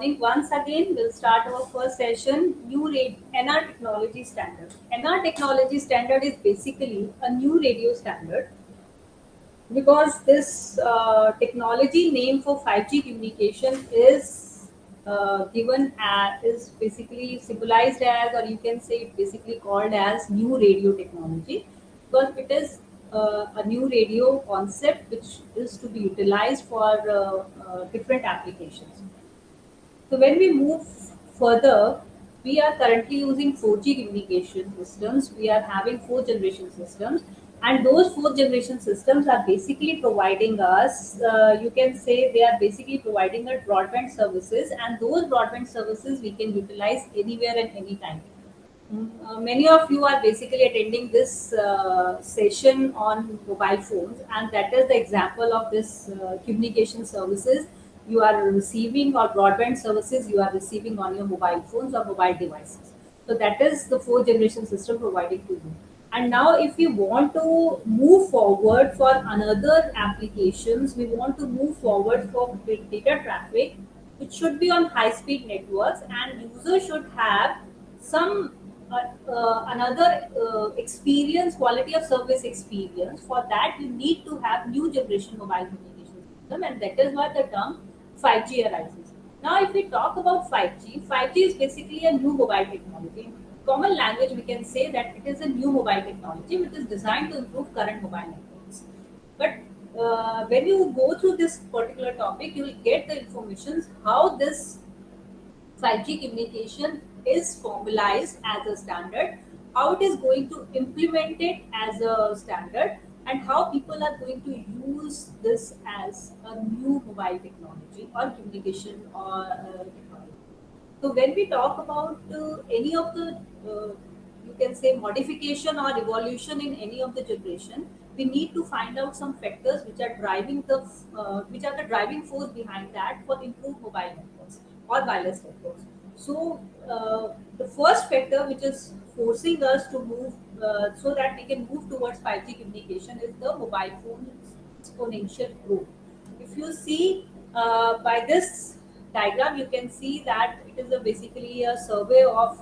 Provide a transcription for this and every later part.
morning. Once again, we'll start our first session, NR Technology Standard. NR Technology Standard is basically a new radio standard because this technology name for 5G communication is is basically symbolized as, or you can say it basically called as new radio technology, because it is a new radio concept which is to be utilized for different applications. So when we move further, we are currently using 4G communication systems. We are having fourth generation systems, and those fourth generation systems are basically providing us. You can say they are basically providing us broadband services, and those broadband services we can utilize anywhere and anytime. Many of you are basically attending this session on mobile phones, and that is the example of this communication services you are receiving, or broadband services you are receiving on your mobile phones or mobile devices. So that is the fourth generation system providing to you. And now, if we want to move forward for another applications, we want to move forward for big data traffic, which should be on high speed networks, and user should have some another experience, quality of service experience. For that, you need to have new generation mobile communication system, and that is why the term 5G arises. Now, if we talk about 5G, 5G is basically a new mobile technology. In common language, we can say that it is a new mobile technology which is designed to improve current mobile networks. But when you go through this particular topic, you will get the information how this 5G communication is formalized as a standard, how it is going to implement it as a standard, and how people are going to use this as a new mobile technology or communication or technology. So when we talk about any of the, you can say, modification or evolution in any of the generation, we need to find out some factors which are which are the driving force behind that for improved mobile networks or wireless networks. So the first factor which is forcing us to move so that we can move towards 5G communication is the mobile phone's exponential growth. If you see by this diagram, you can see that it is basically a survey of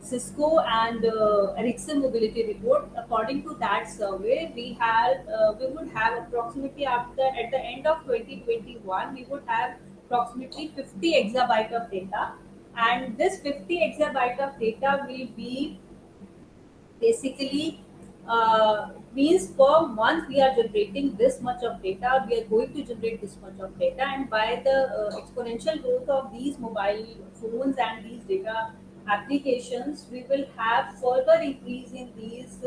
Cisco and Ericsson mobility report. According to that survey, we would have approximately, after at the end of 2021, we would have approximately 50 exabyte of data, and this 50 exabyte of data will be basically means per month we are generating this much of data, we are going to generate this much of data, and by the exponential growth of these mobile phones and these data applications, we will have further increase in these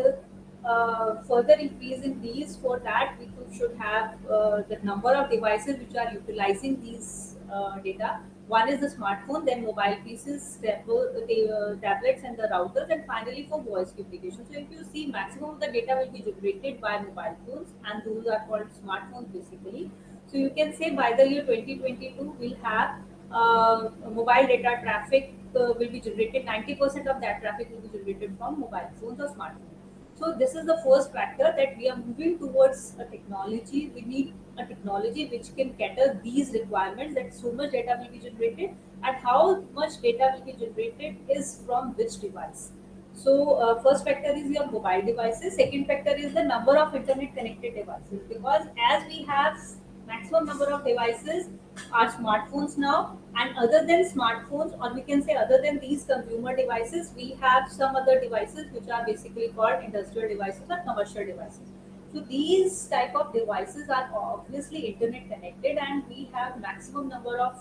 for that we should have the number of devices which are utilizing these data. One is the smartphone, then mobile pieces, tablets, and the routers, and finally for voice communication. So if you see, maximum of the data will be generated by mobile phones, and those are called smartphones basically. So you can say by the year 2022, we'll have mobile data traffic will be generated. 90% of that traffic will be generated from mobile phones or smartphones. So this is the first factor, that we are moving towards a technology. We need a technology which can cater these requirements, that so much data will be generated, and how much data will be generated is from which device. So first factor is your mobile devices. Second factor is the number of internet connected devices, because as we have maximum number of devices are smartphones now, and other than smartphones, or we can say other than these consumer devices, we have some other devices which are basically called industrial devices or commercial devices. So these type of devices are obviously internet connected, and we have maximum number of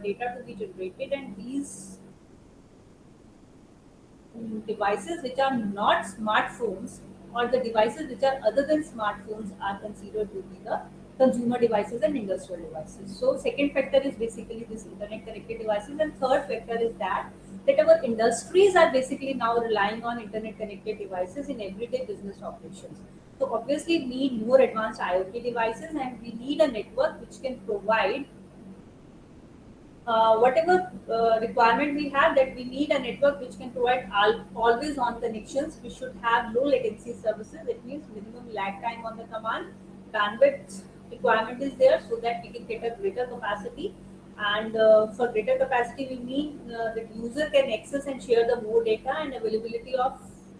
data to be generated, and these devices which are not smartphones, or the devices which are other than smartphones, are considered to be the consumer devices and industrial devices. So second factor is basically this internet connected devices, and third factor is that our industries are basically now relying on internet connected devices in everyday business operations. So obviously we need more advanced IoT devices, and we need a network which can provide whatever requirement we have, that we need a network which can provide always on connections. We should have low latency services. It means minimum lag time on the command. Bandwidth requirement is there so that we can get a greater capacity, And for greater capacity, we mean that user can access and share the more data and availability of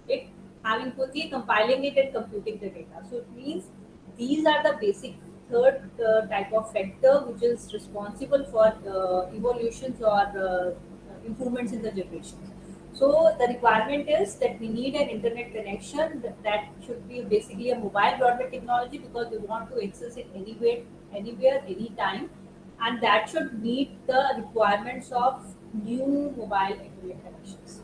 it, having quickly compiling it and computing the data. So it means these are the basic third type of factor which is responsible for evolutions or improvements in the generations. So the requirement is that we need an internet connection that should be basically a mobile broadband technology, because we want to access it anywhere, anytime, and that should meet the requirements of new mobile internet connections.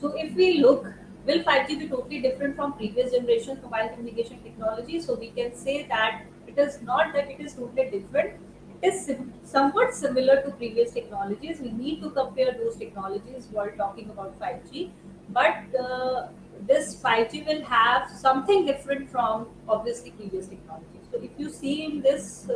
So if we look, will 5G be totally different from previous generation mobile communication technology? So we can say that it is not that it is totally different. It is somewhat similar to previous technologies. We need to compare those technologies while talking about 5G. But this 5G will have something different from obviously previous technologies. So if you see in this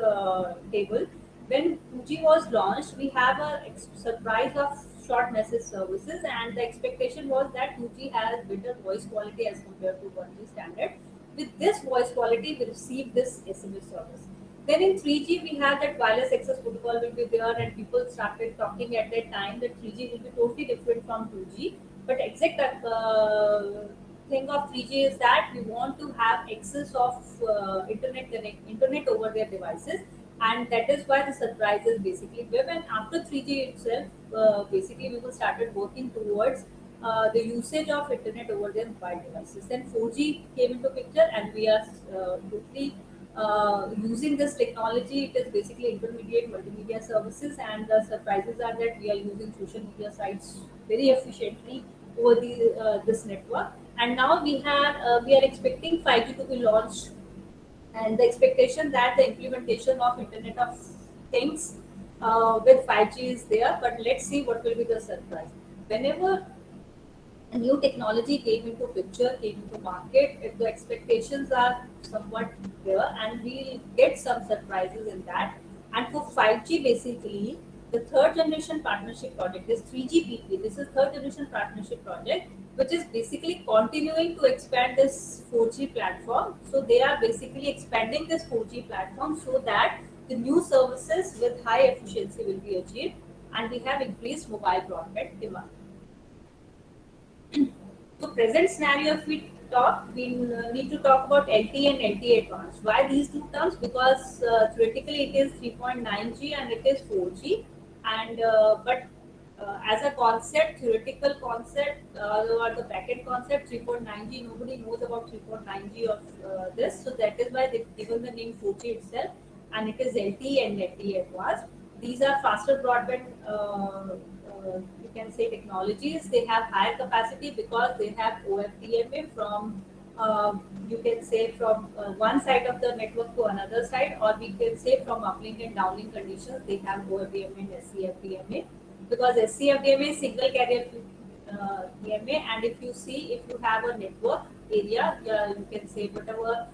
table, when 2G was launched, we have a surprise of short message services, and the expectation was that 2G has better voice quality as compared to 1G standard. With this voice quality, we received this SMS service. Then in 3G, we had that wireless access protocol will be there, and people started talking at that time that 3G will be totally different from 2G. But exact thing of 3G is that we want to have access of internet over their devices, and that is why the surprise is basically web. And after 3G itself, basically we will started working towards the usage of internet over their mobile devices. Then 4G came into picture, and we are totally using this technology. It is basically intermediate multimedia services, and the surprises are that we are using social media sites very efficiently over the this network. And now we are expecting 5G to be launched, and the expectation that the implementation of Internet of Things with 5G is there. But let's see what will be the surprise. Whenever a new technology came into picture, came into market, if the expectations are somewhat there, and we'll get some surprises in that. And for 5G, basically, the third generation partnership project is 3GPP. This is third generation partnership project, which is basically continuing to expand this 4G platform. So they are basically expanding this 4G platform so that the new services with high efficiency will be achieved, and we have increased mobile broadband demand. So present scenario, if we talk, we need to talk about LTE and LTE advanced. Why these two terms? Because theoretically it is 3.9G and it is 4G, and but as a concept, theoretical concept, or the backend concept, 3.9G, nobody knows about 3.9G of this. So that is why they've given the name 4G itself, and it is LTE and LTE advanced. These are faster broadband, you can say, technologies. They have higher capacity because they have OFDMA from, you can say, from one side of the network to another side, or we can say from uplink and downlink conditions. They have OFDMA and SCFDMA, because SCFDMA is single carrier DMA, and if you see, if you have a network area, you can say whatever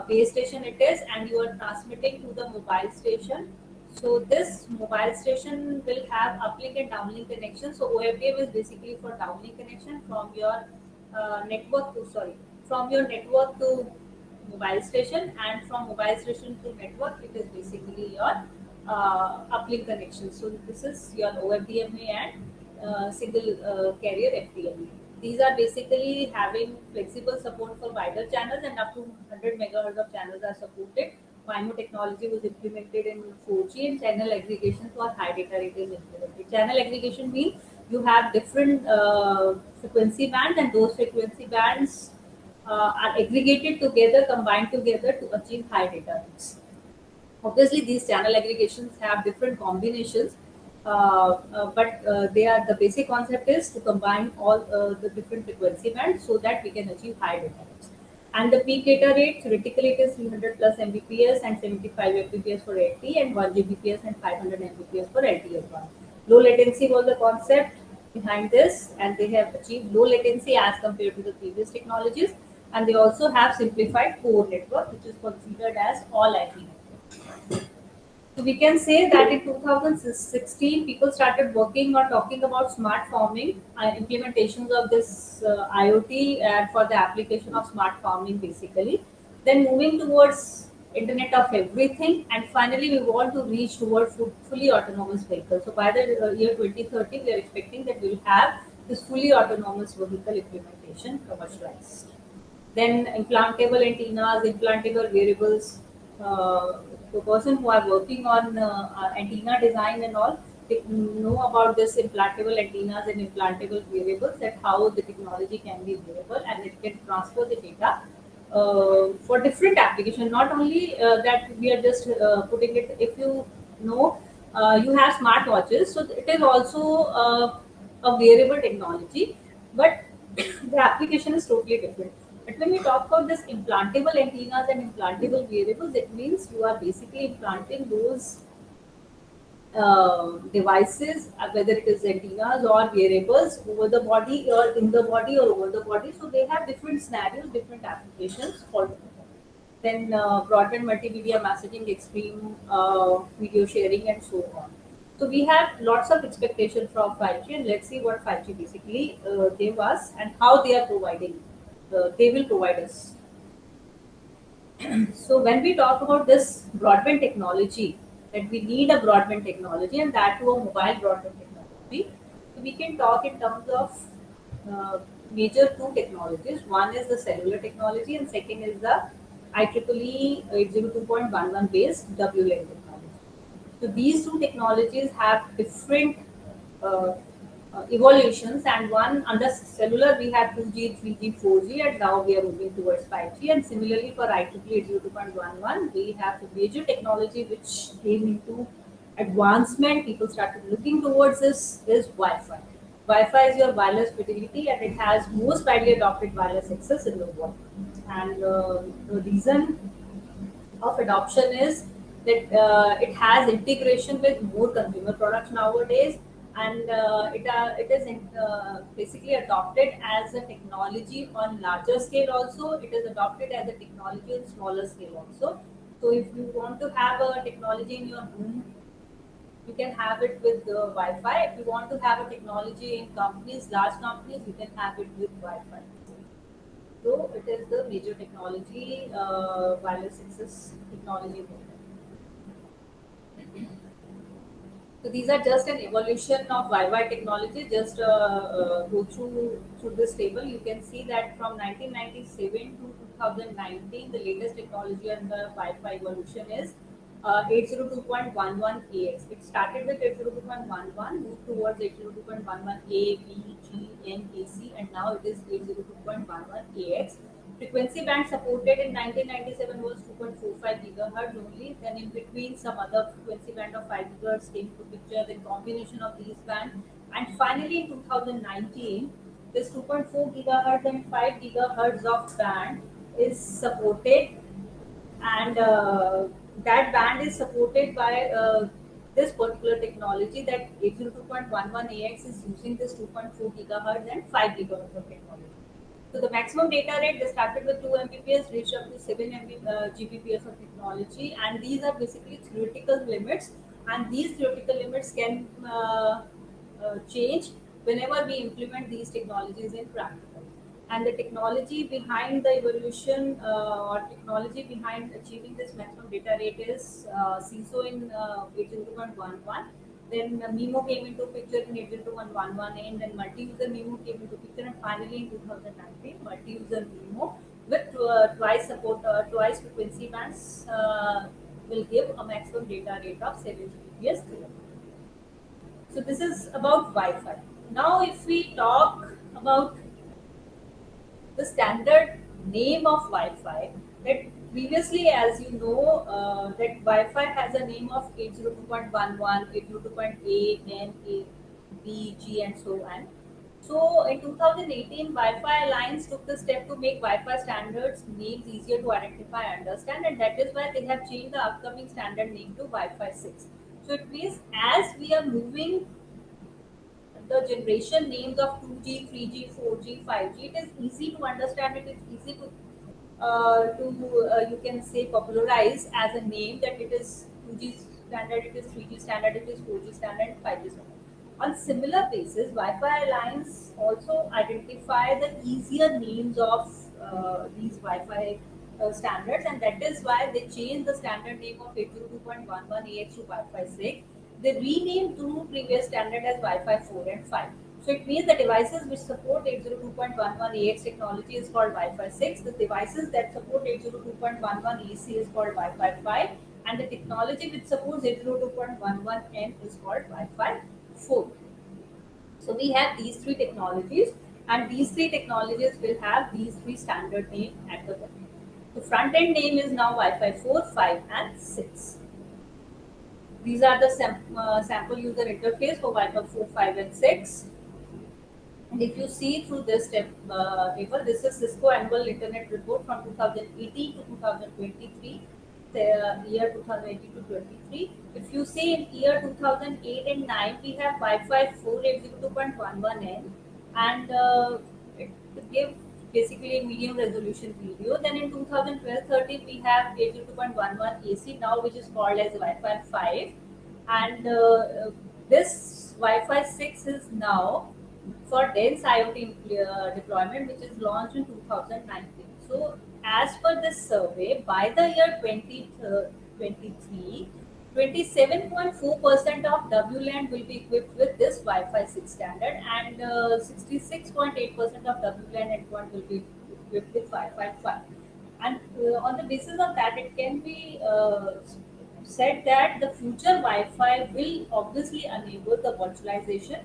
base station it is, and you are transmitting to the mobile station. So this mobile station will have uplink and downlink connection. So OFDM is basically for downlink connection from your network to, sorry, from your network to mobile station, and from mobile station to network it is basically your uplink connection. So this is your OFDMA and single carrier FDMA. These are basically having flexible support for wider channels, and up to 100 megahertz of channels are supported. MIMO technology was implemented in 4G, and channel aggregation for high data rate is implemented. Channel aggregation means you have different frequency bands, and those frequency bands are aggregated together, combined together to achieve high data rates. Obviously, these channel aggregations have different combinations, but they are, the basic concept is to combine all the different frequency bands so that we can achieve high data rates. And the peak data rate, theoretically, it is 300 plus Mbps and 75 Mbps for LTE, and 1 Gbps and 500 Mbps for LTE as well. Low latency was the concept behind this, and they have achieved low latency as compared to the previous technologies. And they also have simplified core network, which is considered as all IP network. So we can say that in 2016, people started working or talking about smart farming, implementations of this IoT, and for the application of smart farming basically. Then moving towards Internet of Everything, and finally we want to reach toward fully autonomous vehicles. So by the year 2030, we are expecting that we will have this fully autonomous vehicle implementation commercialized. Then implantable antennas, implantable wearables. The person who are working on antenna design and all, they know about this implantable antennas and implantable wearables, that how the technology can be wearable and it can transfer the data for different application. Not only that we are just putting it. If you know, you have smart watches, so it is also a wearable technology, but the application is totally different. But when we talk about this implantable antennas and implantable wearables, it means you are basically implanting those devices, whether it is antennas or wearables, over the body or in the body or over the body. So they have different scenarios, different applications for them. Then broadband multimedia messaging, extreme video sharing, and so on. So we have lots of expectation from 5G, and let's see what 5G basically gave us and how they are providing. They will provide us. So when we talk about this broadband technology, that we need a broadband technology and that to a mobile broadband technology, so we can talk in terms of major two technologies. One is the cellular technology and second is the IEEE 802.11 based WLAN technology. So these two technologies have different uh, evolutions, and one under cellular we have 2G, 3G, 4G, and now we are moving towards 5G. And similarly for IEEE 802.11, we have the major technology which came into advancement. People started looking towards this is Wi-Fi. Wi-Fi is your wireless fidelity, and it has most widely adopted wireless access in the world. And the reason of adoption is that it has integration with more consumer products nowadays, and it is basically adopted as a technology on larger scale also. It is adopted as a technology on smaller scale also. So if you want to have a technology in your room, you can have it with Wi-Fi. If you want to have a technology in companies, large companies, you can have it with Wi-Fi. So it is the major technology, wireless access technology. So these are just an evolution of Wi-Fi technology. Just go through this table. You can see that from 1997 to 2019, the latest technology on the Wi-Fi evolution is 802.11ax. It started with 802.11, moved towards 802.11a, b, g, n, ac, and now it is 802.11ax. Frequency band supported in 1997 was 2.45 gigahertz only. Then in between some other frequency band of 5 gigahertz came to picture. The combination of these bands, and finally in 2019, this 2.4 gigahertz and 5 gigahertz of band is supported, and that band is supported by this particular technology, that 802.11ax is using this 2.4 gigahertz and 5 gigahertz of technology. So the maximum data rate, they started with 2 Mbps, reached up to 7 Gbps of technology, and these are basically theoretical limits, and these theoretical limits can change whenever we implement these technologies in practical. And the technology behind the evolution or technology behind achieving this maximum data rate is CISO in 802.11. Then MIMO came into picture in 802.11, and then multi-user MIMO came into picture, and finally in 2019, multi-user MIMO with twice support, twice frequency bands will give a maximum data rate of 7 Gbps. So this is about Wi-Fi. Now, if we talk about the standard name of Wi-Fi, that previously, as you know, that Wi-Fi has a name of 802.11, 802.8, N, A, B, G, and so on. So in 2018, Wi-Fi Alliance took the step to make Wi-Fi standards names easier to identify and understand, and that is why they have changed the upcoming standard name to Wi-Fi 6. So it means as we are moving the generation names of 2G, 3G, 4G, 5G, it is easy to understand. It is easy to you can say popularize as a name, that it is 2G standard, it is 3G standard, it is 4G standard, and 5G standard. On similar basis, Wi-Fi Alliance also identify the easier names of these Wi-Fi standards, and that is why they changed the standard name of 802.11ax to Wi-Fi 6. They renamed two previous standard as Wi-Fi 4 and 5. So it means the devices which support 802.11ax technology is called Wi-Fi 6. The devices that support 802.11 AC is called Wi-Fi 5, and the technology which supports 802.11n is called Wi-Fi 4. So we have these three technologies, and these three technologies will have these three standard name at the bottom. The front end name is now Wi-Fi 4, 5, and 6. These are the sample user interface for Wi-Fi 4, 5, and 6. And if you see through this table, this is Cisco Annual Internet Report from 2018 to 2023, the year 2018 to 23. If you see in year 2008 and 9, we have Wi-Fi 4 802.11n, and it gives basically a medium resolution video. Then in 2012-13, we have 802.11 AC now, which is called as Wi-Fi 5, and this Wi-Fi 6 is now for dense IoT deployment, which is launched in 2019. So, as per this survey, by the year 2023, 27.4% of WLAN will be equipped with this Wi-Fi 6 standard, and 66.8% of WLAN endpoint will be equipped with Wi-Fi 5. And on the basis of that, it can be said that the future Wi-Fi will obviously enable the virtualization,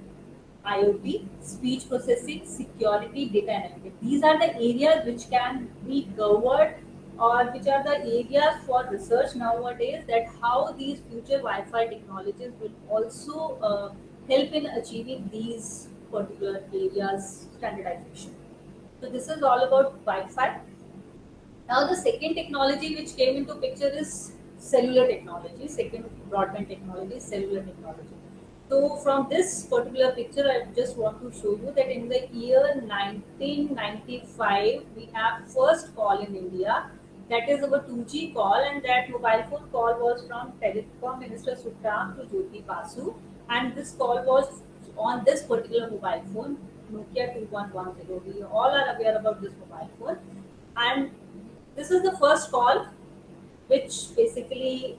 IoT, speech processing, security, data analytics. These are the areas which can be covered, or which are the areas for research nowadays, that how these future Wi-Fi technologies will also help in achieving these particular areas standardization. So this is all about Wi-Fi. Now the second technology which came into picture is cellular technology. Second broadband technology is cellular technology. So from this particular picture, I just want to show you that in the year 1995, we have first call in India. That is our 2G call, and that mobile phone call was from Telecom Minister Suttam to Jyoti Basu, and this call was on this particular mobile phone, Nokia 2110. We all are aware about this mobile phone, and this is the first call which basically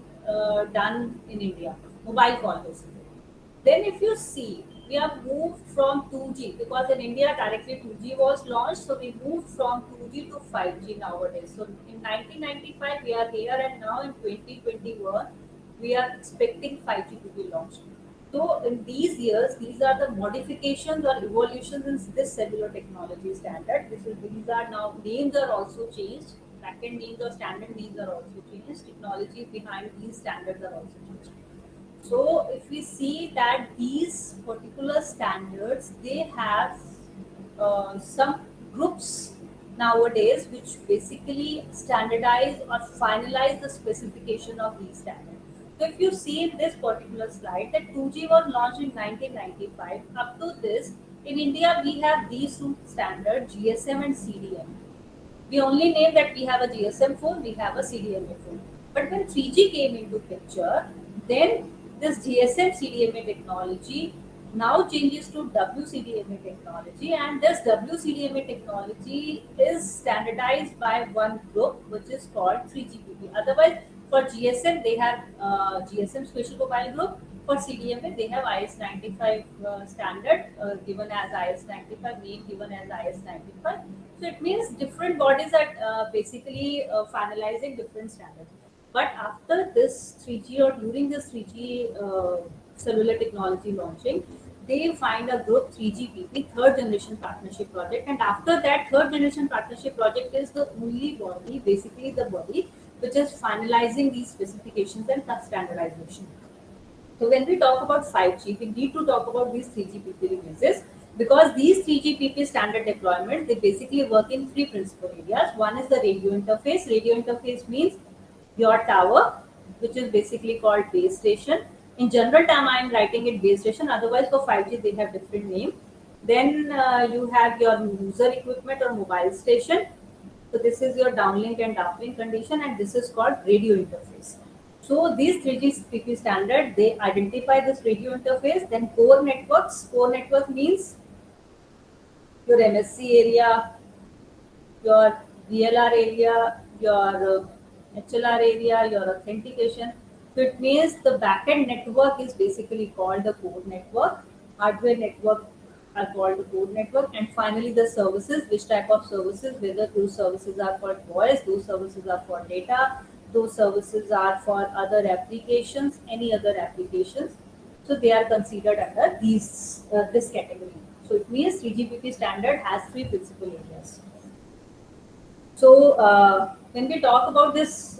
done in India, mobile call basically. Then if you see, we have moved from 2G, because in India directly 2G was launched, so we moved from 2G to 5G nowadays. So in 1995 we are here, and now in 2021 we are expecting 5G to be launched. So in these years, these are the modifications or evolutions in this cellular technology standard. These are now, names are also changed. Backend names or standard names are also changed. Technology behind these standards are also changed. So if we see that these particular standards, they have some groups nowadays which basically standardize or finalize the specification of these standards. So if you see in this particular slide, that 2G was launched in 1995. Up to this, in India we have these two standards, GSM and CDMA. We only name that we have a GSM phone, we have a CDMA phone. But when 3G came into picture, then this GSM CDMA technology now changes to WCDMA technology, and this WCDMA technology is standardized by one group which is called 3GPP. Otherwise, for GSM they have GSM Special Mobile Group. For CDMA they have IS-95 standard given as IS-95, name given as IS-95. So it means different bodies are basically finalizing different standards. But after this 3G, or during this 3G cellular technology launching, they find a group 3GPP, third generation partnership project, and after that third generation partnership project is the only body, basically the body which is finalizing these specifications and standardization. So when we talk about 5G, we need to talk about these 3GPP releases, because these 3GPP standard deployment, they basically work in three principal areas. One is the radio interface. Radio interface means your tower, which is basically called base station. In general term, I am writing it base station. Otherwise, for 5G, they have different name. Then you have your user equipment or mobile station. So this is your downlink and uplink condition, and this is called radio interface. So these 3GPP standard, they identify this radio interface. Then core networks. Core network means your MSC area, your VLR area, your HLR area, your authentication. So it means the backend network is basically called the core network. Hardware network are called the core network, and finally the services. Which type of services? Whether those services are for voice, those services are for data, those services are for other applications, any other applications. So they are considered under these this category. So it means 3GPP standard has three principal areas. So when we talk about this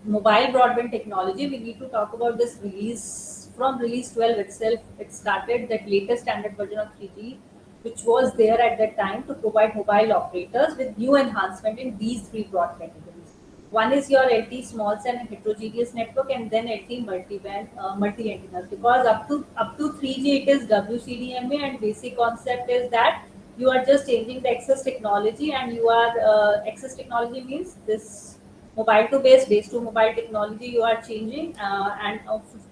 mobile broadband technology, we need to talk about this release from release 12 itself. It started that latest standard version of 3G, which was there at that time to provide mobile operators with new enhancement in these three broad categories. One is your LTE small cell and heterogeneous network, and then LTE multi-band multi antennas. Because up to 3G it is WCDMA, and basic concept is that you are just changing the access technology, and you are access technology means this mobile to base to mobile technology you are changing, and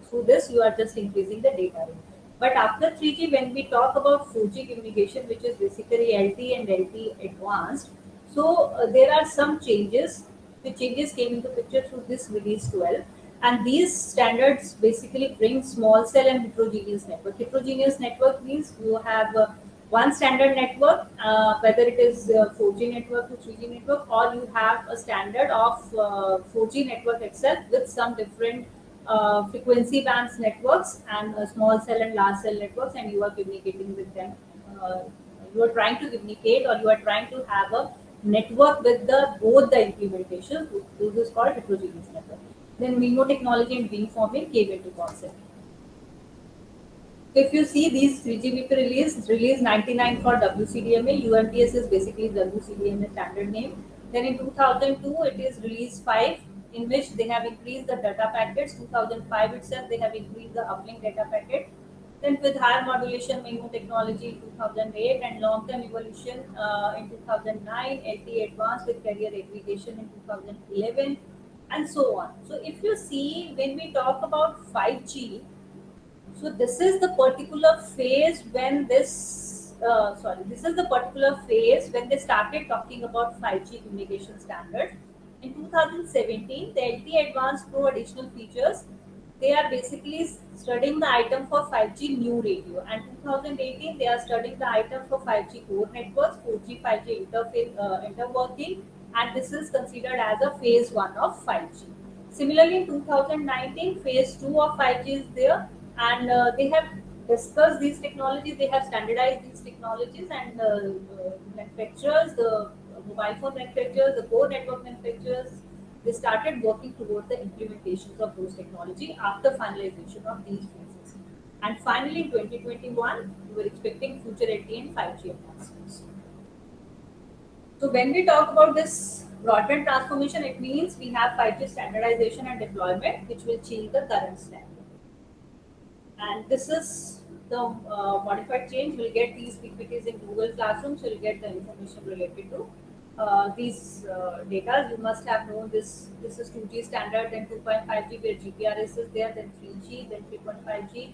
through this you are just increasing the data rate. But after 3G, when we talk about 4G communication, which is basically LTE and LTE advanced, so there are some changes. The changes came into picture through this release 12, and these standards basically bring small cell and heterogeneous network. Heterogeneous network means you have one standard network, whether it is 4G network to 3G network, or you have a standard of 4G network itself with some different frequency bands networks and small cell and large cell networks, and you are communicating with them. Uh, you are trying to communicate, or you are trying to have a network with the both the implementations. This is called heterogeneous network. Then MIMO technology and beamforming came into concept. So if you see these 3GPP release 99 for WCDMA, UMTS is basically WCDMA standard name. Then in 2002, it is release 5, in which they have increased the data packets. 2005 itself, they have increased the uplink data packet. Then with higher modulation MIMO technology in 2008, and long-term evolution in 2009, LTE advanced with carrier aggregation in 2011, and so on. So if you see, when we talk about 5G, so this is the particular phase when this is the particular phase when they started talking about 5G communication standard. In 2017, the LTE Advanced Pro additional features, they are basically studying the item for 5G new radio, and 2018 they are studying the item for 5G core networks, 4G 5G interface interworking, and this is considered as a phase 1 of 5G. Similarly, in 2019, phase 2 of 5G is there, and they have discussed these technologies, they have standardized these technologies, and manufacturers, the mobile phone manufacturers, the core network manufacturers, they started working towards the implementations of those technology after finalization of these phases. And finally, in 2021, we were expecting future LTE and 5G advancements. So when we talk about this broadband transformation, it means we have 5G standardization and deployment, which will change the current standard. And this is the modified change. We'll get these PPTs in Google Classroom, so you'll get the information related to these data. You must have known this. This is 2G standard, then 2.5G where GPRS is there, then 3G, then 3.5G,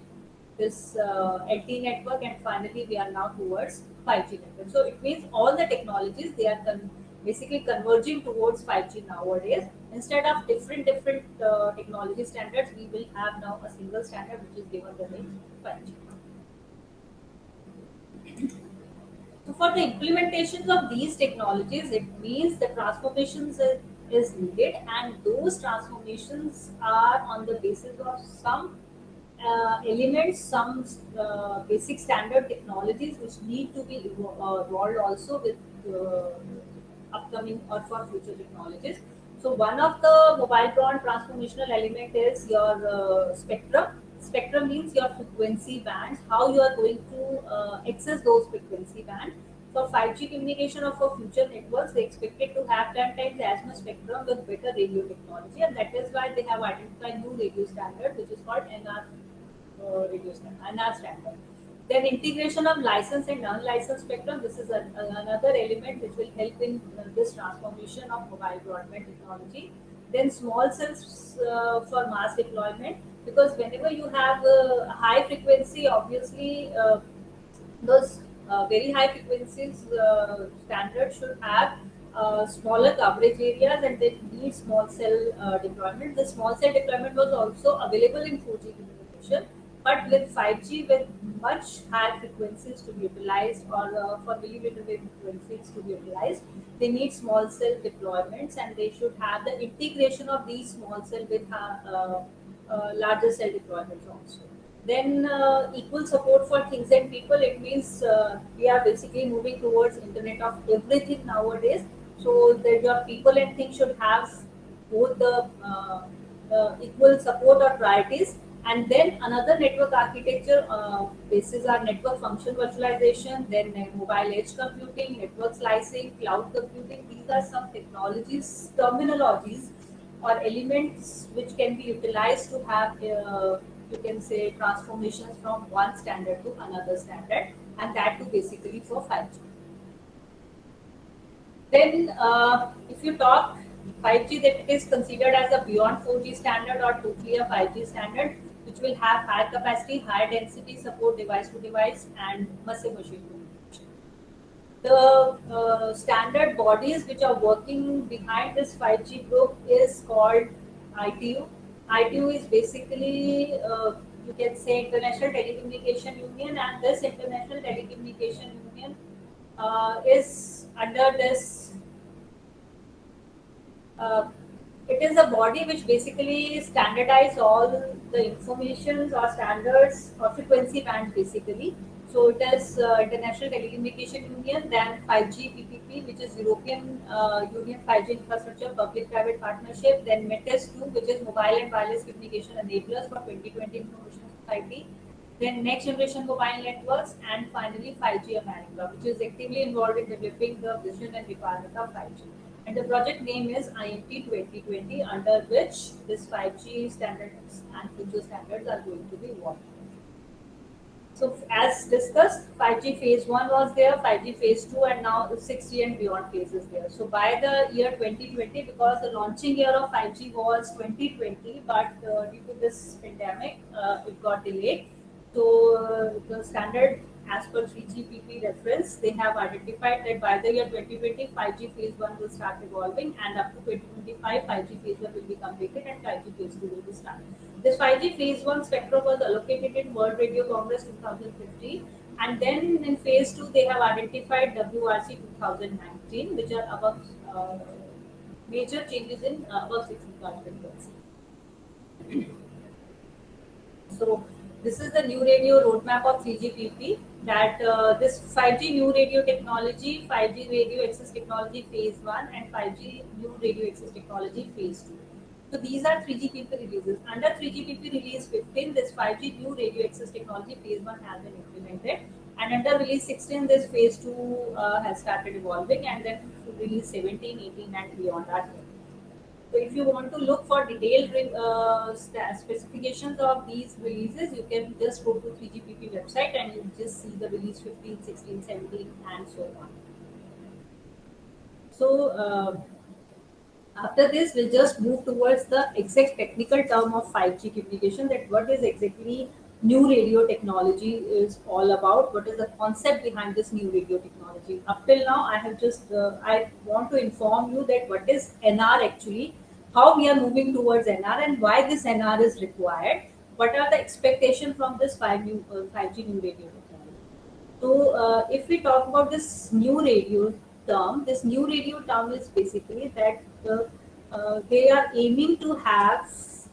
this LTE network, and finally we are now towards 5G network. So it means all the technologies, they are basically converging towards 5G nowadays. Instead of different technology standards, we will have now a single standard which is given the name 5G. So for the implementations of these technologies, it means the transformations is needed, and those transformations are on the basis of some elements, some basic standard technologies which need to be evolved also with upcoming or for future technologies. So one of the mobile broadband transformational element is your spectrum. Spectrum means your frequency bands, how you are going to access those frequency bands. For 5G communication or for future networks, they expected to have 10 times as much spectrum with better radio technology, and that is why they have identified new radio standard, which is called NR radio standard, NR standard. Then integration of licensed and unlicensed spectrum. This is another element which will help in this transformation of mobile broadband technology. Then small cells for mass deployment, because whenever you have a high frequency, obviously those very high frequencies standard should have smaller coverage areas and they need small cell deployment. The small cell deployment was also available in 4G communication, but with 5G, with much higher frequencies to be utilized or for millimeter wave frequencies to be utilized, they need small cell deployments and they should have the integration of these small cell with larger cell deployments also. Then equal support for things and people. It means we are basically moving towards Internet of Everything nowadays. So that your people and things should have both the equal support or priorities. And then another network architecture basis are network function virtualization, then mobile edge computing, network slicing, cloud computing. These are some technologies, terminologies or elements which can be utilized to have you can say transformations from one standard to another standard, and that too basically for 5G. Then if you talk 5G, that it is considered as a beyond 4G standard or totally a 5G standard, which will have higher capacity, higher density support device to device and machine machine communication. The standard bodies which are working behind this 5G group is called ITU. ITU is basically, you can say, International Telecommunication Union, and this International Telecommunication Union is under this. Uh, it is a body which basically standardize all the informations or standards or frequency bands basically. So it is International Telecommunication Union, then 5G PPP, which is European Union 5G Infrastructure Public-Private Partnership, then METIS 2, which is Mobile and Wireless Communication Enablers for 2020 Information Society, then Next Generation Mobile Networks, and finally 5G America, which is actively involved in developing the vision and requirement of 5G. And the project name is IMT 2020, under which this 5G standards and future standards are going to be worked. So as discussed, 5G phase 1 was there, 5G phase 2, and now 6G and beyond phase is there. So by the year 2020, because the launching year of 5G was 2020, but due to this pandemic, it got delayed. So the standard as per 3GPP reference, they have identified that by the year 2020, 5G phase 1 will start evolving, and up to 2025, 5G phase 1 will be completed and 5G phase 2 will be started. This 5G phase 1 spectrum was allocated in World Radio Congress 2015, and then in phase 2 they have identified WRC 2019, which are above major changes in above 60 frequency. So this is the new radio roadmap of 3GPP, that this 5G new radio technology, 5G radio access technology phase 1 and 5G new radio access technology phase 2. So these are 3GPP releases. Under 3GPP release 15, this 5G new radio access technology phase 1 has been implemented, and under release 16, this phase 2 has started evolving, and then release 17, 18 and beyond are here. So if you want to look for detailed specifications of these releases, you can just go to 3GPP website and you just see the release 15, 16, 17 and so on. So after this, we'll just move towards the exact technical term of 5G communication, that what is exactly new radio technology is all about, what is the concept behind this new radio technology. Up till now, I have just, I want to inform you that what is NR actually, how we are moving towards NR and why this NR is required, what are the expectations from this 5G new radio technology. So if we talk about this new radio term, this new radio term is basically that they are aiming to have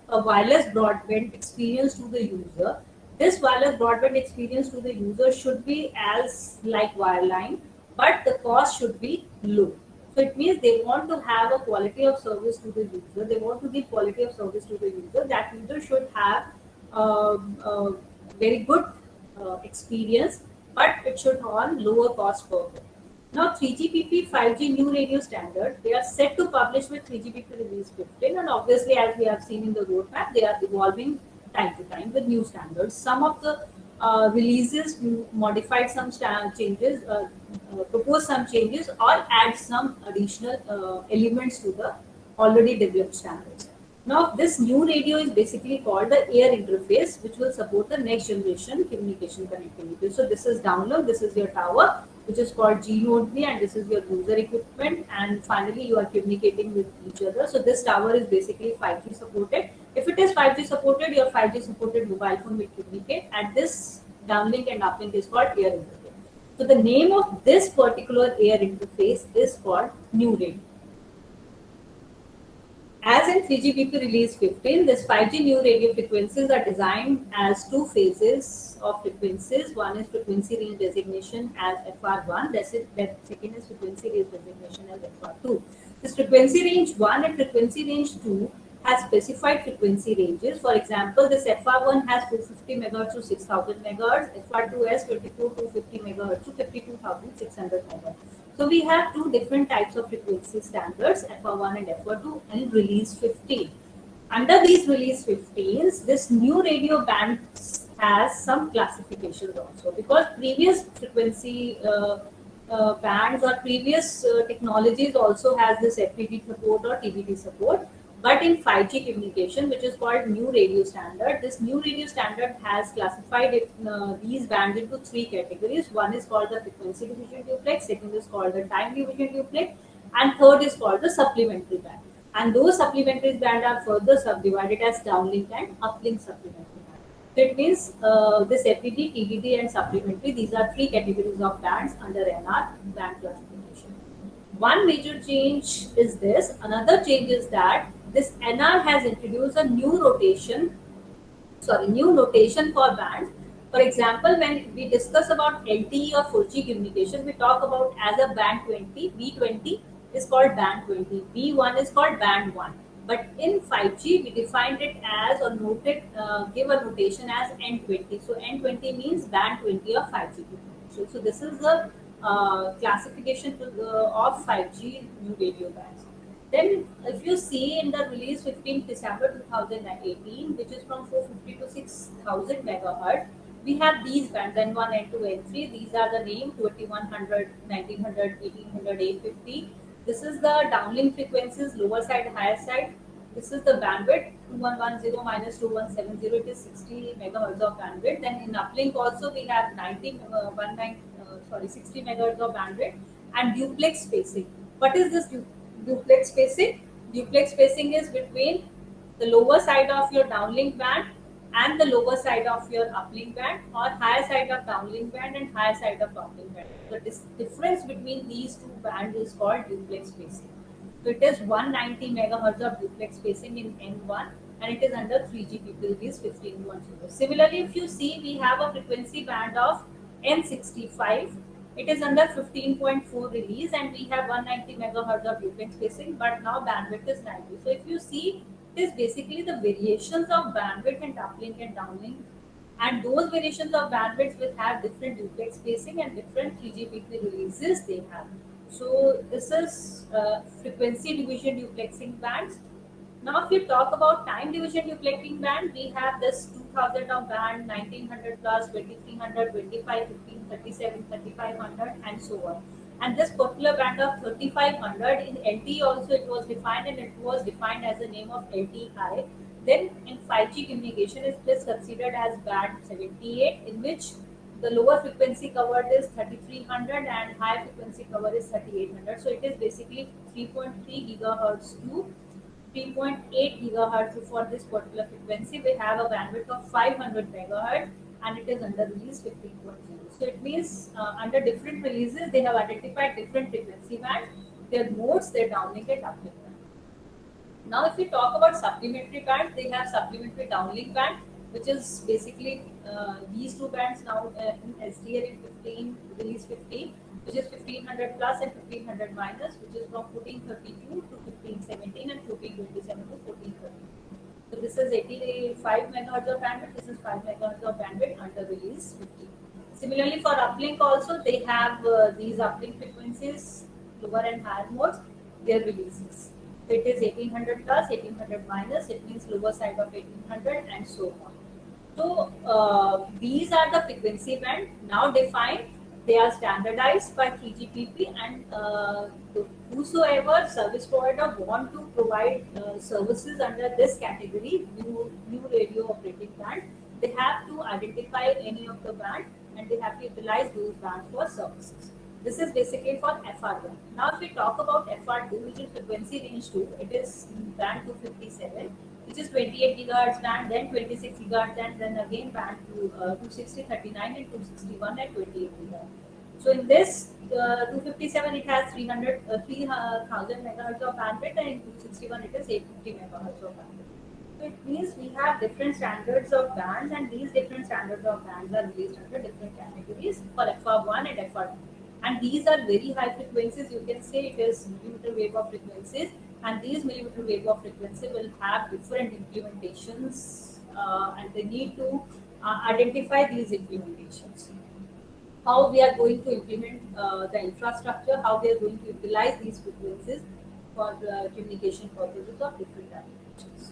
a wireless broadband experience to the user. This wireless broadband experience to the user should be as like wireline, but the cost should be low. So it means they want to have a quality of service to the user. They want to give quality of service to the user. That user should have very good experience, but it should on lower cost per bit. Now 3GPP 5G new radio standard, they are set to publish with 3GPP release 15, and obviously as we have seen in the roadmap, they are evolving time to time with new standards. Some of the releases modified some changes, propose some changes or add some additional elements to the already developed standards. Now this new radio is basically called the air interface, which will support the next generation communication connectivity. So this is download, this is your tower, which is called G Node 3, and this is your user equipment, and finally you are communicating with each other. So this tower is basically 5G supported. If it is 5G supported, your 5G supported mobile phone will communicate, and this downlink and uplink is called air interface. So the name of this particular air interface is called New Radio. As in 3GPP release 15, this 5G new radio frequencies are designed as two phases of frequencies. One is frequency range designation as FR1, that second is frequency range designation as FR2. This frequency range 1 and frequency range 2 has specified frequency ranges. For example, this FR1 has 250 MHz to 6000 MHz, FR2 has 250 MHz to 52,600 MHz. So we have two different types of frequency standards, FR1 and FR2, in release 15. Under these release 15s, this new radio band has some classifications also, because previous frequency bands or previous technologies also has this FPD support or TBD support. But in 5G communication, which is called new radio standard, this new radio standard has classified these bands into three categories. One is called the frequency division duplex, second is called the time division duplex, and third is called the supplementary band. And those supplementary bands are further subdivided as downlink and uplink supplementary band. So it means this FPD, TDD, and supplementary, these are three categories of bands under NR band classification. One major change is this. Another change is that this NR has introduced a new notation for bands. For example, when we discuss about LTE or 4G communication, we talk about as a band 20, B20 is called band 20, B1 is called band 1. But in 5G, we defined it as or give a notation as N20. So N20 means band 20 of 5G communication. So this is the classification of 5G new radio bands. Then, if you see in the release 15 December 2018, which is from 450 to 6000 megahertz, we have these bands N1, N2, N3. These are the name 2100, 1900, 1800, 850. This is the downlink frequencies, lower side, higher side. This is the bandwidth 2110 minus 2170. It is 60 megahertz of bandwidth. Then in uplink also we have 60 megahertz of bandwidth, and duplex spacing. What is this duplex spacing? Duplex spacing is between the lower side of your downlink band and the lower side of your uplink band, or higher side of downlink band and higher side of uplink band. The difference between these two bands is called duplex spacing. So it is 190 megahertz of duplex spacing in N1, and it is under 3GPP release 15.0. Similarly, if you see, we have a frequency band of N65. It is under 15.4 release, and we have 190 megahertz of duplex spacing, but now bandwidth is 90. So if you see, it is basically the variations of bandwidth and uplink and downlink, and those variations of bandwidth will have different duplex spacing and different 3GPP releases they have. So this is frequency division duplexing bands. Now, if you talk about time division duplexing band, we have this 2000 of band, 1900 plus, 2300, 25, 15, 37, 3500, and so on. And this particular band of 3500 in LTE also it was defined, and it was defined as the name of LTI. Then in 5G communication, it is considered as band 78, in which the lower frequency covered is 3300 and high frequency cover is 3800. So it is basically 3.3 gigahertz to 3.8 gigahertz for this particular frequency. We have a bandwidth of 500 megahertz, and it is under release 15.0. So it means under different releases they have identified different frequency bands, their modes, their downlink and uplink band. Now, if we talk about supplementary bands, they have supplementary downlink band, which is basically these two bands now in SDL in 15 release 15, which is 1500 plus and 1500 minus, which is from 1432 to 1517 and 1427 to 1430. So this is 85 megahertz of bandwidth. This is 5 megahertz of bandwidth under release 15. Similarly, for uplink also, they have these uplink frequencies, lower and higher modes, their releases. So it is 1800 plus, 1800 minus, it means lower side of 1800 and so on. So these are the frequency band now defined. They are standardized by 3GPP, and whosoever service provider want to provide services under this category, new radio operating band, they have to identify any of the band and they have to utilize those bands for services. This is basically for FR1. Now, if we talk about FR2, which is frequency range 2, it is band 257, which is 28 gigahertz band, then 26 gigahertz, and then again band to 260, 39, and 261 at 28 gigahertz. So in this 257, it has 3,000 megahertz of bandwidth, and in 261, it is 850 megahertz of bandwidth. So it means we have different standards of bands, and these different standards of bands are released under different categories for FR1 and FR2. And these are very high frequencies. You can say it is millimeter wave of frequencies, and these millimeter wave of frequency will have different implementations, and they need to identify these implementations. How we are going to implement the infrastructure, how we are going to utilize these frequencies for communication purposes of different applications.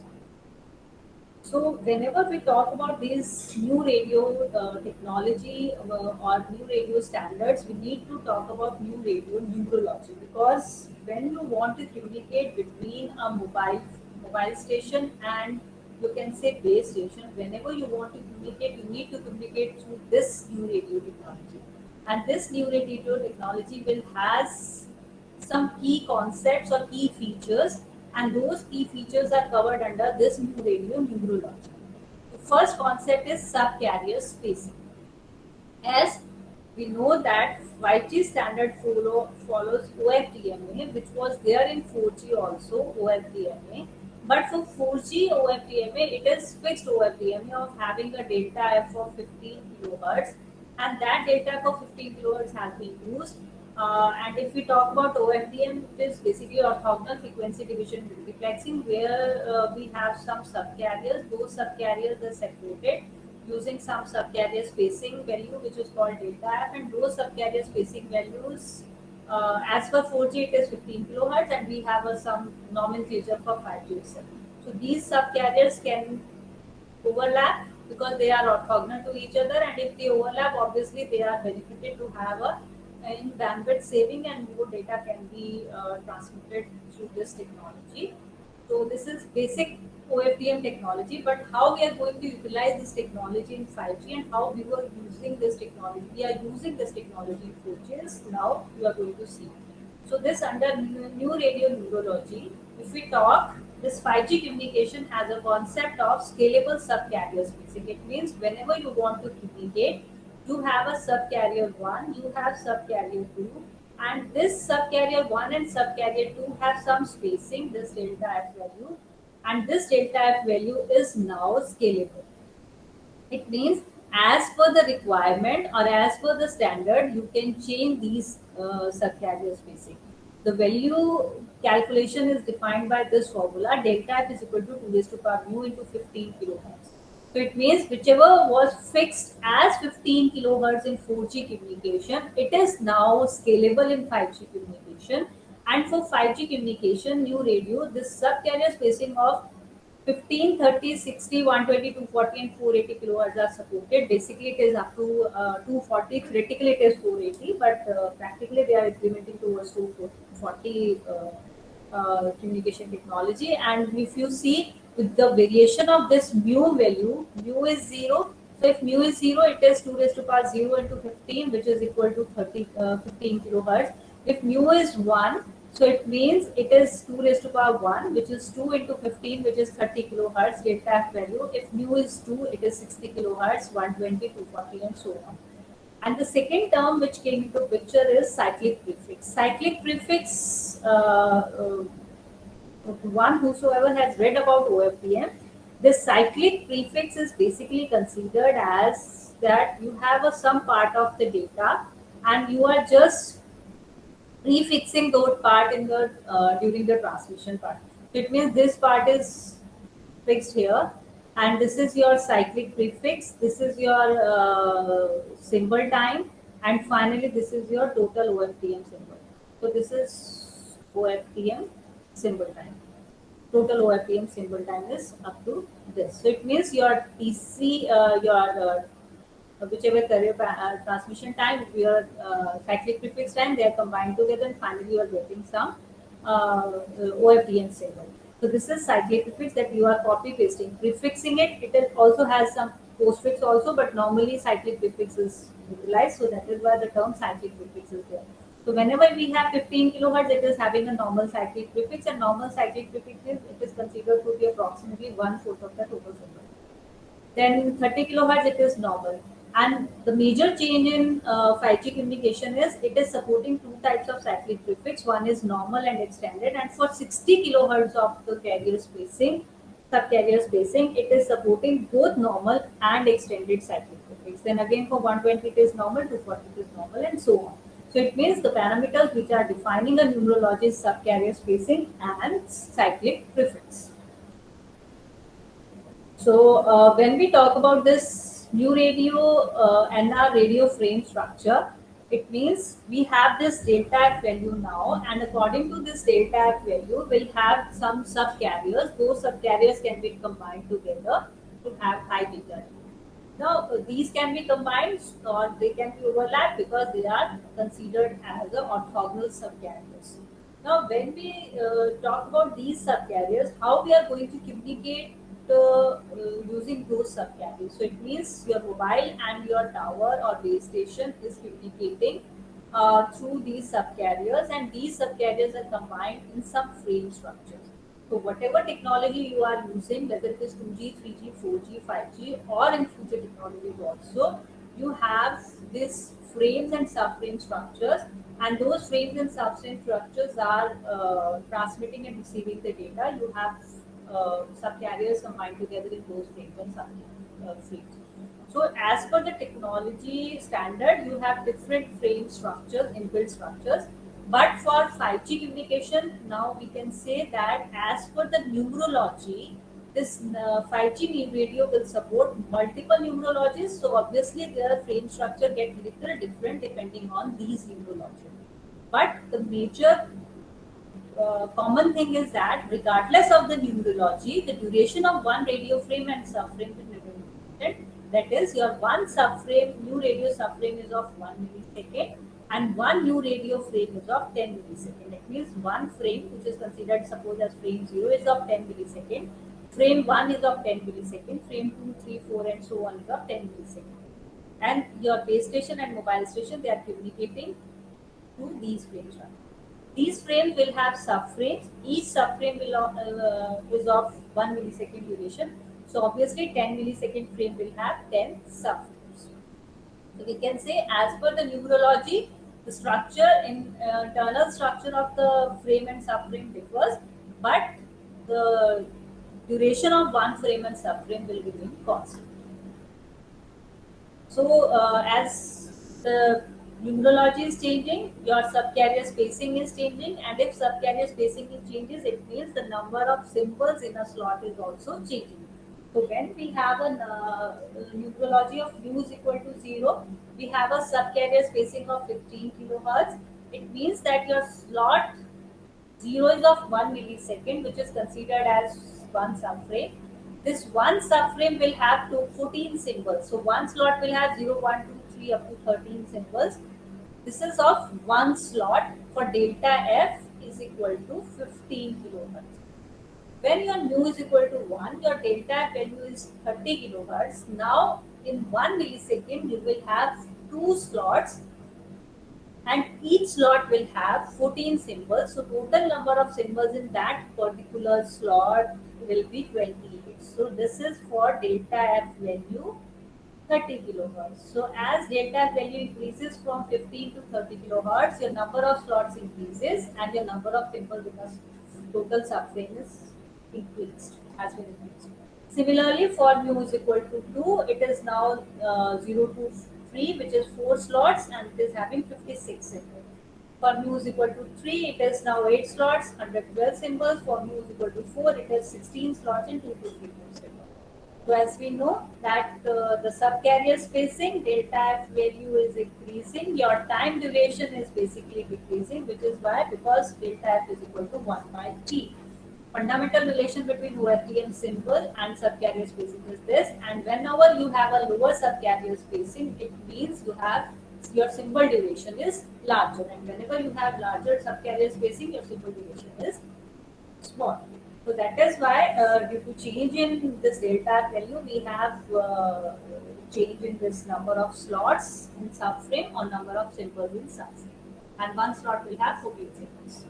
So whenever we talk about these new radio technology or new radio standards, we need to talk about new radio numerology, because when you want to communicate between a mobile station and, you can say, base station, whenever you want to communicate, you need to communicate through this new radio technology. And this new radio technology will has some key concepts or key features, and those key features are covered under this new radio numerology. The first concept is subcarrier spacing. As we know that 5G standard follows OFDMA, which was there in 4G also, OFDMA. But for 4G OFDMA, it is fixed OFDMA of having a delta F of 15 kilohertz, and that delta F of 15 kilohertz has been used. And if we talk about OFDM, it is basically orthogonal frequency division multiplexing, where we have some subcarriers. Those subcarriers are separated using some subcarrier spacing value, which is called delta F, and those subcarrier spacing values, as per 4G, it is 15 kilohertz, and we have some nomenclature for 5G itself. So these subcarriers can overlap because they are orthogonal to each other, and if they overlap, obviously they are benefited to have a in bandwidth saving, and more data can be transmitted through this technology. So this is basic OFDM technology, but how we are going to utilize this technology in 5G and how we were using this technology. We are using this technology in 4G is now you are going to see. So this under new radio neurology, if we talk, this 5G communication has a concept of scalable subcarrier spacing. It means whenever you want to communicate, you have a subcarrier 1, you have subcarrier 2, and this subcarrier 1 and subcarrier 2 have some spacing, this delta F value, and this delta F value is now scalable. It means as per the requirement or as per the standard, you can change these subcarrier spacing. The value calculation is defined by this formula. Delta F is equal to 2 raised to power mu into 15 kilohertz. So it means whichever was fixed as 15 kilohertz in 4G communication, it is now scalable in 5G communication. And for 5G communication, new radio, this subcarrier spacing of 15, 30, 60, 120, 240, and 480 kilohertz are supported. Basically, it is up to 240. Theoretically, it is 480, but practically, they are implementing towards 240 communication technology. And if you see, with the variation of this mu value, mu is 0. So if mu is 0, it is 2 raised to power 0 into 15, which is equal to 15 kilohertz. If mu is 1, so it means it is 2 raised to power 1, which is 2 into 15, which is 30 kilohertz delta F value. If mu is 2, it is 60 kilohertz, 120, 240, and so on. And the second term which came into picture is cyclic prefix. Cyclic prefix, one whosoever has read about OFDM, this cyclic prefix is basically considered as that you have some part of the data and you are just prefixing those part in the during the transmission part. So it means this part is fixed here, and this is your cyclic prefix, this is your symbol time, and finally this is your total OFDM symbol. So this is OFDM symbol time. Total OFDM symbol time is up to this. So it means your TC, your whichever carrier transmission time, your cyclic prefix time, they are combined together, and finally you are getting some OFDM symbol. So this is cyclic prefix that you are copy pasting. Prefixing it also has some postfix also, but normally cyclic prefix is utilized, so that is why the term cyclic prefix is there. So whenever we have 15 kilohertz, it is having a normal cyclic prefix, and normal cyclic prefix is considered to be approximately one fourth of the total symbol. Then 30 kilohertz, it is normal. And the major change in 5G communication is it is supporting two types of cyclic prefix. One is normal and extended, and for 60 kilohertz of the carrier spacing, subcarrier spacing, it is supporting both normal and extended cyclic prefix. Then again for 120 it is normal, 240 it is normal, and so on. So it means the parameters which are defining a numerology is subcarrier spacing and cyclic prefix. So when we talk about this new radio and our radio frame structure, it means we have this delta F value now, and according to this delta F value, we'll have some subcarriers. Those subcarriers can be combined together to have high beta. Now these can be combined or they can be overlapped because they are considered as the orthogonal subcarriers. Now when we talk about these subcarriers, how we are going to communicate using those subcarriers. So it means your mobile and your tower or base station is communicating through these subcarriers, and these subcarriers are combined in some frame structures. So whatever technology you are using, whether it is 2G, 3G, 4G, 5G, or in future technologies also, you have these frames and subframe structures, and those frames and subframe structures are transmitting and receiving the data. You have subcarriers combined together in those frames and frames. So as per the technology standard, you have different frame structures, inbuilt structures. But for 5G communication, now we can say that as per the numerology, this 5G radio will support multiple numerologies. So obviously their frame structure get little different depending on these numerology. But the major common thing is that regardless of the numerology, the duration of one radio frame and subframe will remain limited. That is, your one subframe, new radio subframe is of 1 millisecond, and one new radio frame is of 10 millisecond. It means one frame, which is considered suppose as frame 0, is of 10 millisecond, frame 1 is of 10 millisecond, frame 2, 3, 4, and so on is of 10 millisecond. And your base station and mobile station, they are communicating to these frames. These frames will have subframes. Each subframe will is of 1 millisecond duration. So obviously 10 millisecond frame will have 10 subframes. So we can say as per the numerology, the structure in internal structure of the frame and subframe differs, but the duration of one frame and subframe will remain constant. So, as the numerology is changing, your subcarrier spacing is changing, and if subcarrier spacing is changes, it means the number of symbols in a slot is also changing. So, when we have a numerology of u is equal to 0, we have a subcarrier spacing of 15 kilohertz. It means that your slot 0 is of 1 millisecond, which is considered as one subframe. This one subframe will have 14 symbols. So one slot will have 0, 1, 2, 3 up to 13 symbols. This is of one slot for delta F is equal to 15 kilohertz. When your mu is equal to 1, your delta F value is 30 kilohertz. Now in 1 millisecond, you will have two slots, and each slot will have 14 symbols. So total number of symbols in that particular slot will be 28. So this is for delta F value 30 kilohertz. So as delta F value increases from 15 to 30 kilohertz, your number of slots increases and your number of symbols in a total subframe is increased, has been increased. Similarly, for mu is equal to 2, it is now 0 to 3, which is 4 slots, and it is having 56 symbols. For mu is equal to 3, it is now 8 slots, 112 symbols. For mu is equal to 4, it is 16 slots and 254 symbols. So as we know that the subcarrier spacing, delta F value is increasing, your time duration is basically decreasing, which is why, because delta F is equal to 1 by T. Fundamental relation between OFDM symbol and subcarrier spacing is this, and whenever you have a lower subcarrier spacing, it means you have your symbol duration is larger, and whenever you have larger subcarrier spacing, your symbol duration is small. So that is why due to change in this delta value, we have change in this number of slots in subframe or number of symbols in subframe. and one slot will have 14 signals.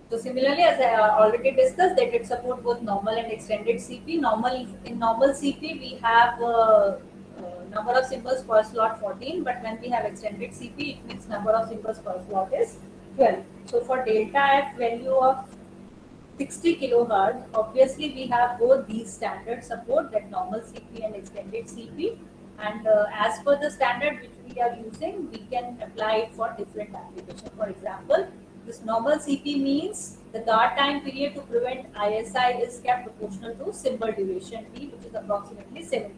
So similarly, as I already discussed, that it support both normal and extended CP. Normal CP, we have number of symbols per slot 14, but when we have extended CP, it means number of symbols per slot is 12. So for delta F value of 60 kilohertz, obviously we have both these standard support, that normal CP and extended CP. And as per the standard which we are using, we can apply it for different applications. For example, this normal CP means the guard time period to prevent ISI is kept proportional to symbol duration T, which is approximately 7%.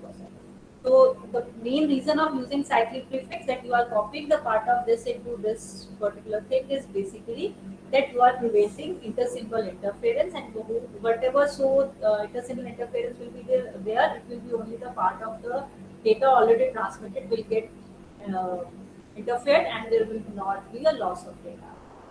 So the main reason of using cyclic prefix, that you are copying the part of this into this particular thing, is basically that you are preventing intersymbol interference, and whatever intersymbol interference will be there, it will be only the part of the data already transmitted will get uh, interfered, and there will not be a loss of data.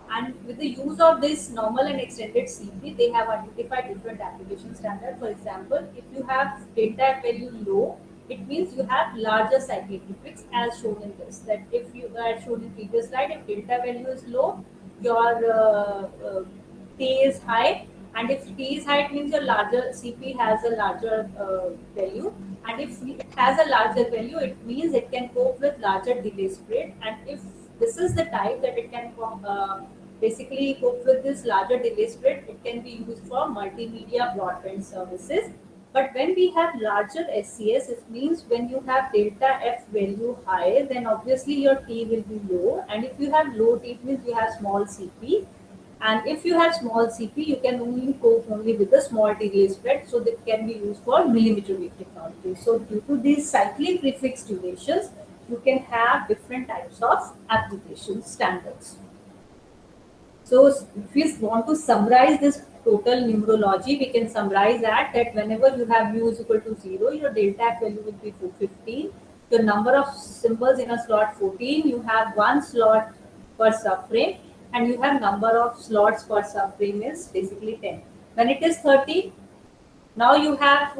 And with the use of this normal and extended CP, they have identified different application standards. For example, if you have delta value low, it means you have larger cyclic prefix, as shown in this. That if you are shown in previous slide, if delta value is low, your T is high, and if T is high, it means your larger CP has a larger value, and if it has a larger value, it means it can cope with larger delay spread. And if this is the type that it can basically cope with this larger delay spread, it can be used for multimedia broadband services. But when we have larger SCS, it means when you have delta F value high, then obviously your T will be low. And if you have low T, it means you have small CP. And if you have small CP, you can only cope only with the small delay spread, so that can be used for millimeter wave technology. So due to these cyclic prefix durations, you can have different types of application standards. So if we want to summarize this total numerology, we can summarize that whenever you have mu is equal to 0, your delta F value will be 15. The number of symbols in a slot 14, you have one slot per subframe, and you have number of slots per subframe is basically 10. When it is 30, now you have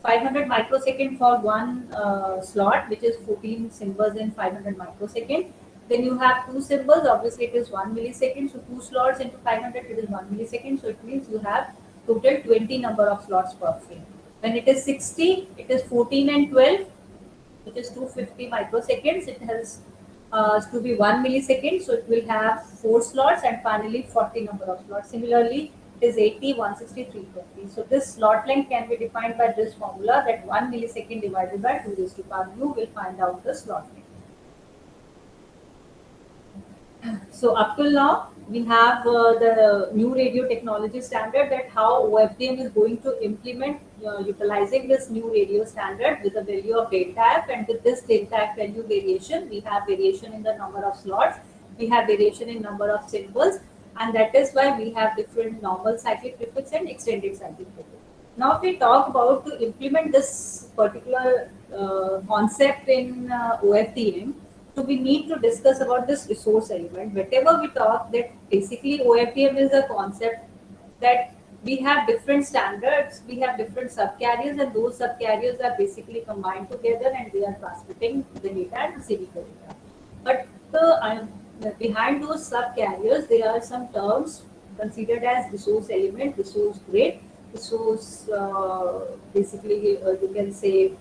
500 microsecond for one slot, which is 14 symbols in 500 microsecond. Then you have two symbols, obviously it is 1 millisecond. So two slots into 500, it is 1 millisecond. So it means you have total 20 number of slots per frame. When it is 60, it is 14 and 12, which is 250 microseconds. It has to be 1 millisecond, so it will have 4 slots, and finally 40 number of slots. Similarly, it is 80, 160, 320. So this slot length can be defined by this formula, that 1 millisecond divided by 2 raised to power u will find out the slot length. So up till now, we have the new radio technology standard, that how OFDM is going to implement utilizing this new radio standard with a value of delta F, and with this delta F value variation, we have variation in the number of slots, we have variation in number of symbols, and that is why we have different normal cyclic prefix and extended cyclic prefix. Now, if we talk about to implement this particular concept in OFDM, so we need to discuss about this resource element. Whatever we talk, that basically OFDM is a concept that we have different standards, we have different subcarriers, and those subcarriers are basically combined together, and they are transmitting the data and receiving the data. But behind those subcarriers, there are some terms considered as resource element, resource grid, resource basically you can say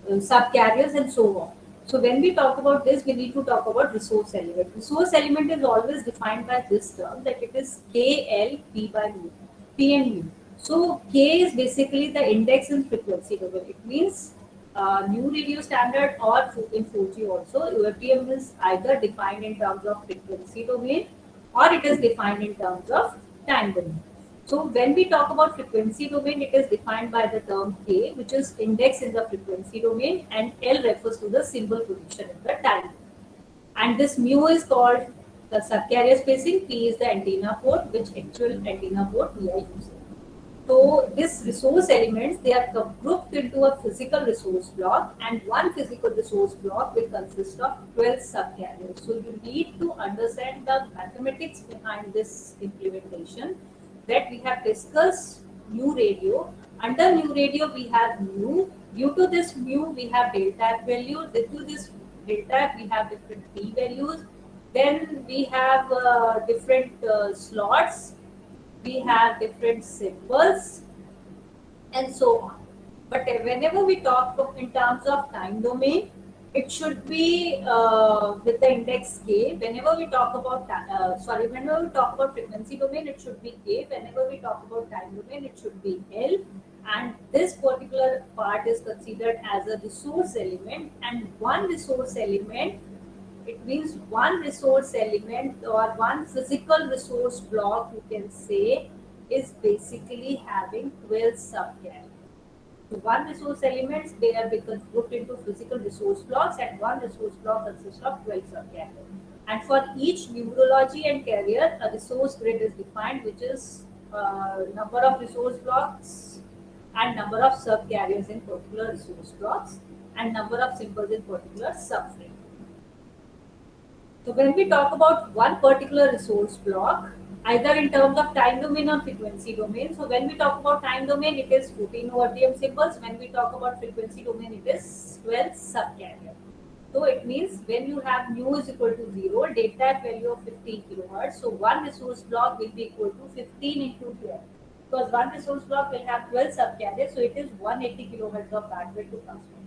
subcarriers, and so on. So when we talk about this, we need to talk about resource element. Resource element is always defined by this term, that it is KL P by mu, P and mu. So K is basically the index in frequency domain. It means new radio standard, or in 4G also, UFDM is either defined in terms of frequency domain, or it is defined in terms of time domain. So when we talk about frequency domain, it is defined by the term K, which is index in the frequency domain, and L refers to the symbol position in the time. And this mu is called the subcarrier spacing, P is the antenna port, which actual antenna port we are using. So this resource elements, they are grouped into a physical resource block, and one physical resource block will consist of 12 subcarriers. So you need to understand the mathematics behind this implementation, that we have discussed new radio. Under new radio, we have mu. Due to this mu, we have delta F value. Due to this delta F, we have different P values. Then we have different slots, we have different symbols, and so on. But whenever we talk in terms of time domain, it should be with the index k. Whenever we talk about whenever we talk about frequency domain, it should be k. Whenever we talk about time domain, it should be L. And this particular part is considered as a resource element, and one resource element, it means one resource element or one physical resource block, you can say, is basically having 12 subcarriers. So one resource elements, they are grouped into physical resource blocks, and one resource block consists of 12 subcarriers. And for each numerology and carrier, a resource grid is defined, which is number of resource blocks and number of subcarriers in particular resource blocks and number of symbols in particular subframe. So when we talk about one particular resource block, either in terms of time domain or frequency domain, so when we talk about time domain, it is 14 ORTM symbols. When we talk about frequency domain, it is 12 subcarrier. So it means when you have mu is equal to 0, data value of 15 kilohertz, so one resource block will be equal to 15 into 12. Because one resource block will have 12 subcarriers, so it is 180 kilohertz of bandwidth to transmit.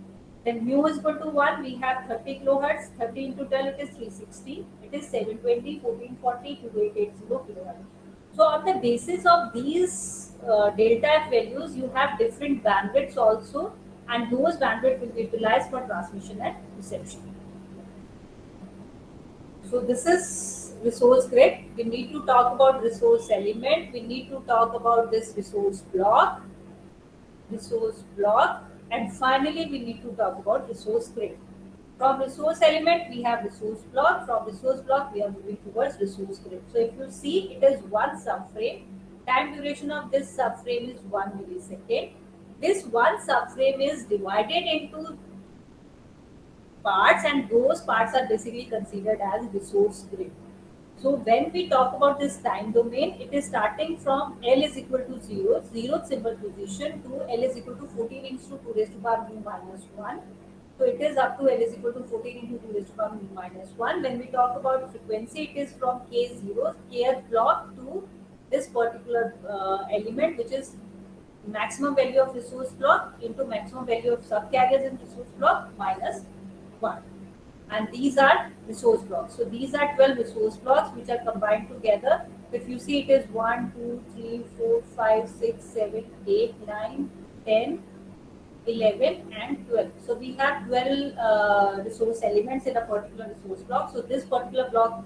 Then mu is equal to 1, we have 30 kilohertz, 30 into 12, it is 360, it is 720, 1440, 2880 kilohertz. So on the basis of these delta F values, you have different bandwidths also, and those bandwidth will be utilized for transmission and reception. So this is resource grid. We need to talk about resource element. We need to talk about this resource block, and finally we need to talk about resource grid. From resource element, we have resource block. From resource block, we are moving towards resource grid. So if you see, it is one subframe. Time duration of this subframe is 1 millisecond. This one subframe is divided into parts, and those parts are basically considered as resource grid. So when we talk about this time domain, it is starting from L is equal to 0, 0th symbol position, to L is equal to 14 into 2 raised to power mu minus 1. So it is up to L is equal to 14 into 2 raised to power mu minus 1. When we talk about frequency, it is from K0, kth block, to this particular element, which is maximum value of resource block into maximum value of subcarriers in resource block minus 1. And these are resource blocks. So these are 12 resource blocks which are combined together. If you see, it is 1, 2, 3, 4, 5, 6, 7, 8, 9, 10, 11 and 12. So we have 12 resource elements in a particular resource block. So this particular block,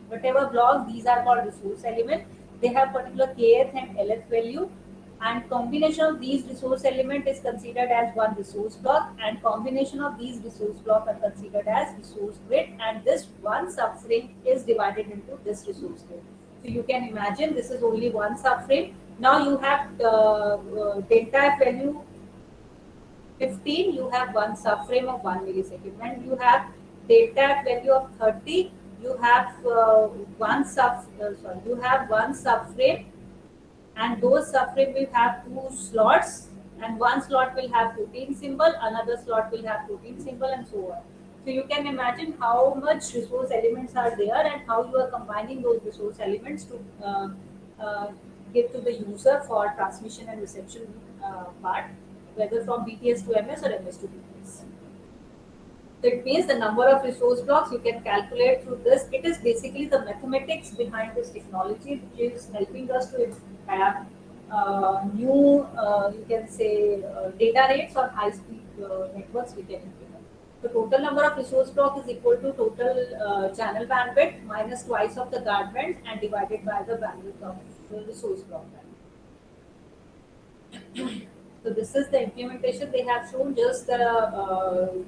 whatever block, these are called resource element. They have particular kth and lth value, and combination of these resource element is considered as one resource block, and combination of these resource block are considered as resource grid, and this one subframe is divided into this resource grid. So you can imagine this is only one subframe. Now you have delta F value 15, you have one subframe of 1 millisecond. When you have delta F value of 30, you have one subframe, and those subframe will have two slots, and one slot will have 14 symbol, another slot will have 14 symbol, and so on. So you can imagine how much resource elements are there and how you are combining those resource elements to give to the user for transmission and reception part, whether from BTS to MS or MS to BTS. So it means the number of resource blocks you can calculate through this. It is basically the mathematics behind this technology which is helping us to have new, you can say, data rates or high-speed networks we can implement. The total number of resource block is equal to total channel bandwidth minus twice of the guard band and divided by the bandwidth of the resource block band. So this is the implementation. They have shown just the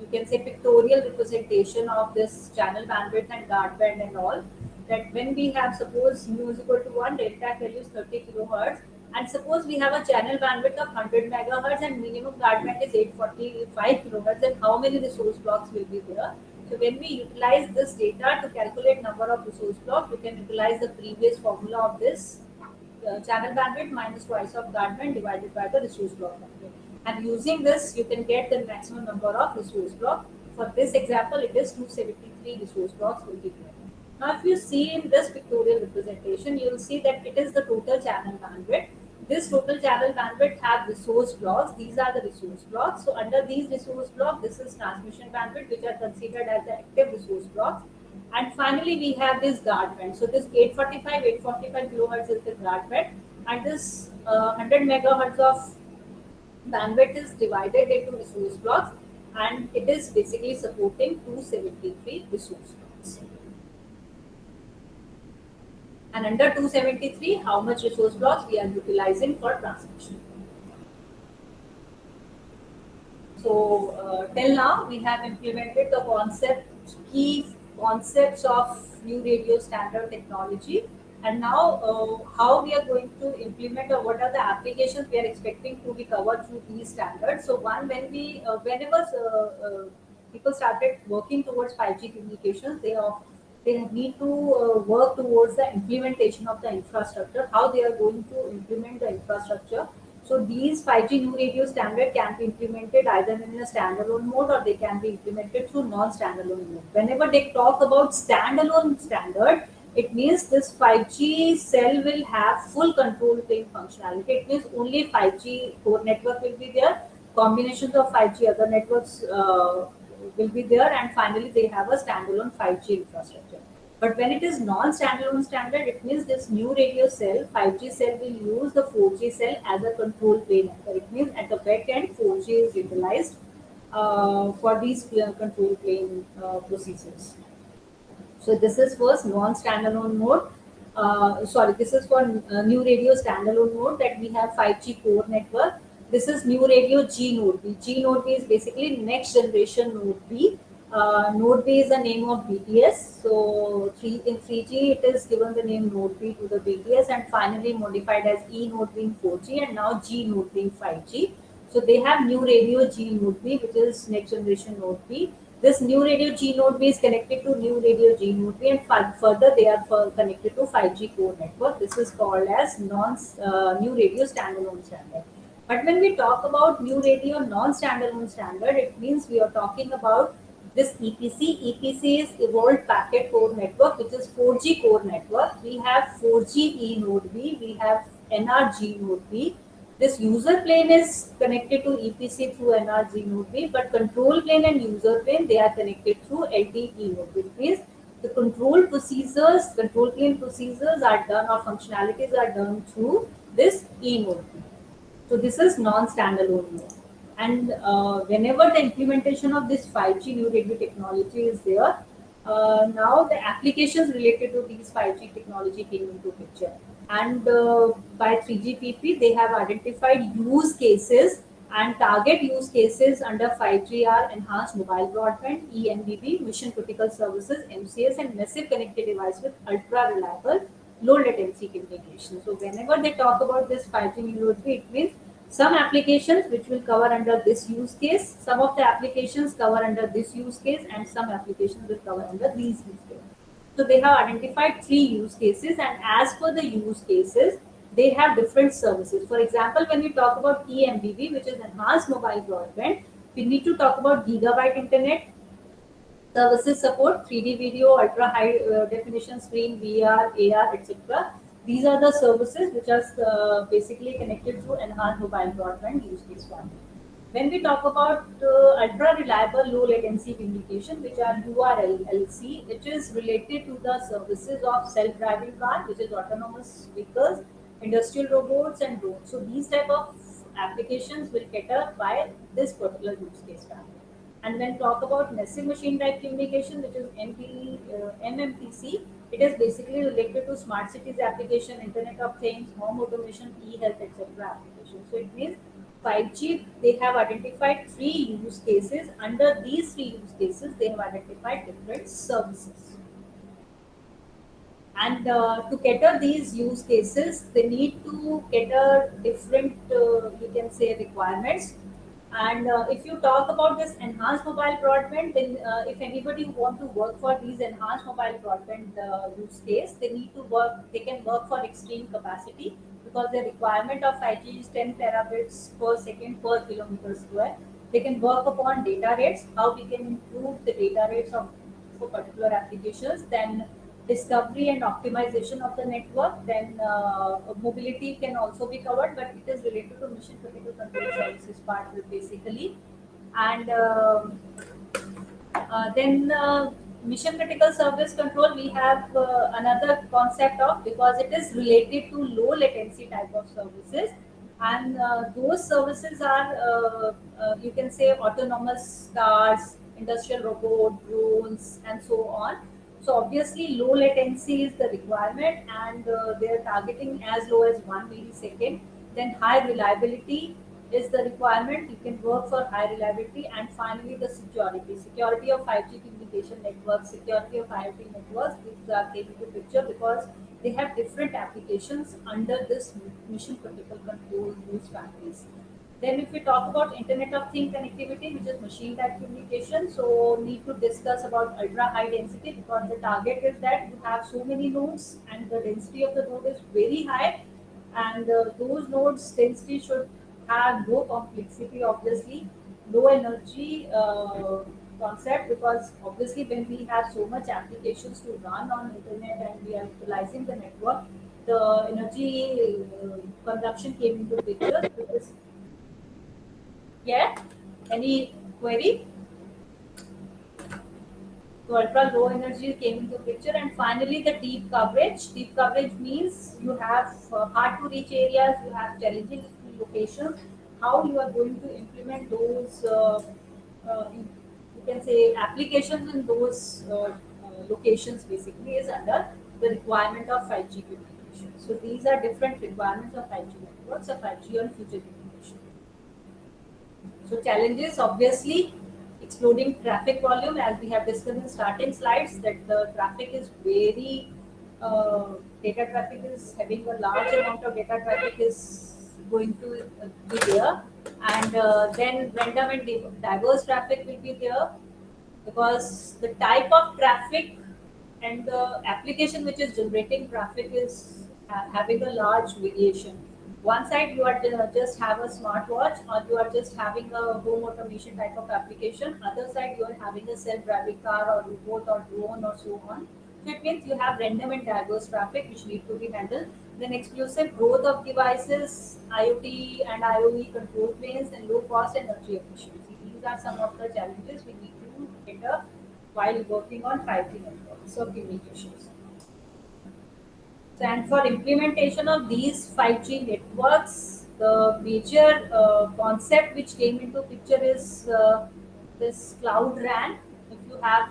you can say pictorial representation of this channel bandwidth and guard band and all. That when we have, suppose mu is equal to 1, delta value is 30 kilohertz, and suppose we have a channel bandwidth of 100 megahertz and minimum guard band is 845 kilohertz, then how many resource blocks will be there? So when we utilize this data to calculate number of resource blocks, you can utilize the previous formula of this channel bandwidth minus twice of guard band divided by the resource block bandwidth. And using this, you can get the maximum number of resource block. For this example, it is 273 73 resource blocks will be there. Now, if you see in this pictorial representation, you will see that it is the total channel bandwidth. This total channel bandwidth have resource blocks. These are the resource blocks. So under these resource blocks, this is transmission bandwidth, which are considered as the active resource blocks. And finally, we have this guard band. So this 845 kilohertz is the guard band, and this 100 megahertz of bandwidth is divided into resource blocks, and it is basically supporting 273 resource blocks. And under 273, how much resource blocks we are utilizing for transmission. So till now, we have implemented the key concepts of new radio standard technology. And now, how we are going to implement, or what are the applications we are expecting to be covered through these standards. So one, whenever people started working towards 5G communications, they need to work towards the implementation of the infrastructure, how they are going to implement the infrastructure. So these 5G new radio standard can be implemented either in a standalone mode, or they can be implemented through non-standalone mode. Whenever they talk about standalone standard, it means this 5G cell will have full control plane functionality. It means only 5G core network will be there, combinations of 5G other networks will be there, and finally they have a standalone 5G infrastructure. But when it is non-standalone standard, it means this new radio cell, 5G cell, will use the 4G cell as a control plane. It means at the back end, 4G is utilized for these control plane procedures. So this is first non-standalone mode. This is for new radio standalone mode, that we have 5G core network. This is new radio G node B. G node B is basically next generation node B. Node B is the name of BTS. So in 3G it is given the name node B to the BTS, and finally modified as E node being 4G, and now G node being 5G. So they have new radio G node B, which is next generation node B. This new radio G node B is connected to new radio G node B, and further they are connected to 5G core network. This is called as new radio standalone standard. But when we talk about new radio non-standalone standard, it means we are talking about this EPC. EPC is Evolved Packet Core Network, which is 4G core network. We have 4G E node B, we have NRG node B. This user plane is connected to EPC through NRG node B, but control plane and user plane, they are connected through LTE node B. Which means the control plane procedures are done, or functionalities are done through this E node B. So this is non-standalone mode. And whenever the implementation of this 5G new radio technology is there, now the applications related to these 5G technology came into picture. And by 3GPP, they have identified use cases and target use cases under 5G are enhanced mobile broadband, EMBB, mission critical services, MCS, and massive connected device with ultra reliable, low latency communication. So whenever they talk about this 5G new radio, it means some applications which will cover under this use case, some of the applications cover under this use case, and some applications will cover under these use cases. So they have identified 3 use cases, and as per the use cases, they have different services. For example, when we talk about EMBB, which is enhanced mobile broadband, we need to talk about gigabyte internet, services support, 3D video, ultra high definition screen, VR, AR, etc. These are the services which are basically connected to enhanced mobile broadband use case 1. When we talk about ultra reliable low latency communication, which are URLLC, which is related to the services of self-driving car, which is autonomous vehicles, industrial robots, and drones. So these type of applications will cater by this particular use case family. And when talk about massive machine type communication, which is MMTC, it is basically related to smart cities application, Internet of Things, home automation, e-health, etc. application. So it means 5G, they have identified 3 use cases. Under these 3 use cases, they have identified different services. And to cater these use cases, they need to cater different, you can say, requirements. And if you talk about this enhanced mobile broadband, then if anybody want to work for these enhanced mobile broadband use case, they can work for extreme capacity, because the requirement of 5G is 10 terabits per second per kilometer square. They can work upon data rates, how we can improve the data rates of for particular applications. Then discovery and optimization of the network. Then mobility can also be covered, but it is related to mission critical control services part basically. And then mission critical service control, we have another concept of, because it is related to low latency type of services, and those services are you can say autonomous cars, industrial robot, drones, and so on. So obviously low latency is the requirement, and they are targeting as low as 1 millisecond. Then high reliability is the requirement. You can work for high reliability. And finally the security of 5G communication networks, security of IoT networks. These are came into picture because they have different applications under this mission critical control use families. Then if we talk about Internet of Things connectivity, which is machine type communication, so need to discuss about ultra high density, because the target is that you have so many nodes and the density of the node is very high, and those nodes density should have low complexity, obviously low energy concept, because obviously when we have so much applications to run on internet and we are utilizing the network, the energy consumption came into picture. Because, yeah, any query? So ultra low energy came into picture. And finally the deep coverage. Deep coverage means you have hard to reach areas, you have challenging locations. How you are going to implement those, you can say, applications in those locations basically is under the requirement of 5G communication. So these are different requirements of 5G networks or 5G on future communication. So challenges, obviously exploding traffic volume, as we have discussed in starting slides, that the traffic is very data traffic is having a large amount of data traffic is going to be there, and then random and diverse traffic will be there, because the type of traffic and the application which is generating traffic is having a large variation. One side you are just have a smartwatch, or you are just having a home automation type of application. Other side you are having a self-driving car or robot or drone or so on. So it means you have random and diverse traffic which need to be handled. Then explosive growth of devices, IoT and IoE control planes, and low cost energy efficiency. These are some of the challenges we need to cater while working on 5G networks or communications. So, and for implementation of these 5G networks, the major concept which came into picture is this cloud RAN. If you have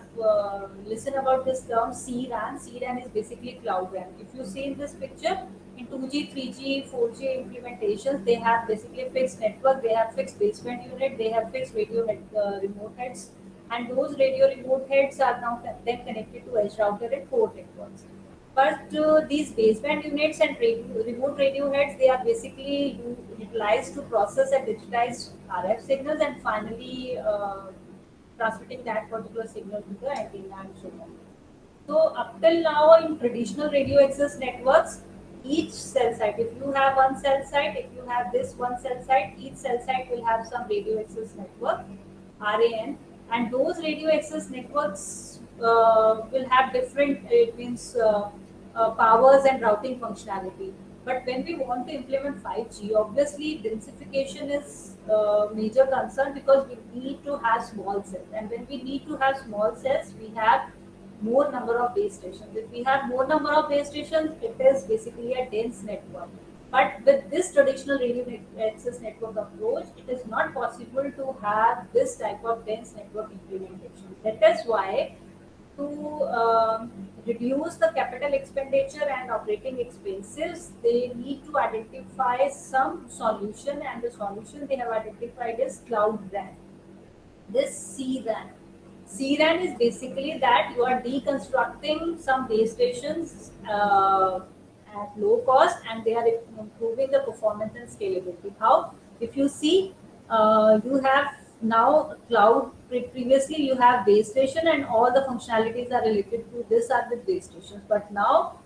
listened about this term CRAN, CRAN is basically cloud RAN. If you see in this picture, in 2G, 3G, 4G implementations, they have basically fixed network, they have fixed baseband unit, they have fixed radio remote heads, and those radio remote heads are now then connected to edge router and port networks. But these baseband units and remote radio heads, they are basically utilized to process and digitize RF signals, and finally transmitting that particular signal to the antenna and so on. So up till now in traditional radio access networks, each cell site, if you have one cell site, if you have this one cell site, each cell site will have some radio access network, RAN, and those radio access networks will have different, it means powers and routing functionality. But when we want to implement 5G, obviously densification is major concern, because we need to have small cells. And when we need to have small cells, we have more number of base stations. If we have more number of base stations, it is basically a dense network. But with this traditional radio access network approach, it is not possible to have this type of dense network implementation. That is why, to reduce the capital expenditure and operating expenses, they need to identify some solution, and the solution they have identified is cloud RAN. This CRAN. CRAN is basically that you are deconstructing some base stations at low cost, and they are improving the performance and scalability. How? If you see, you have now cloud. Previously, you have base station, and all the functionalities are related to this are with base stations. But now,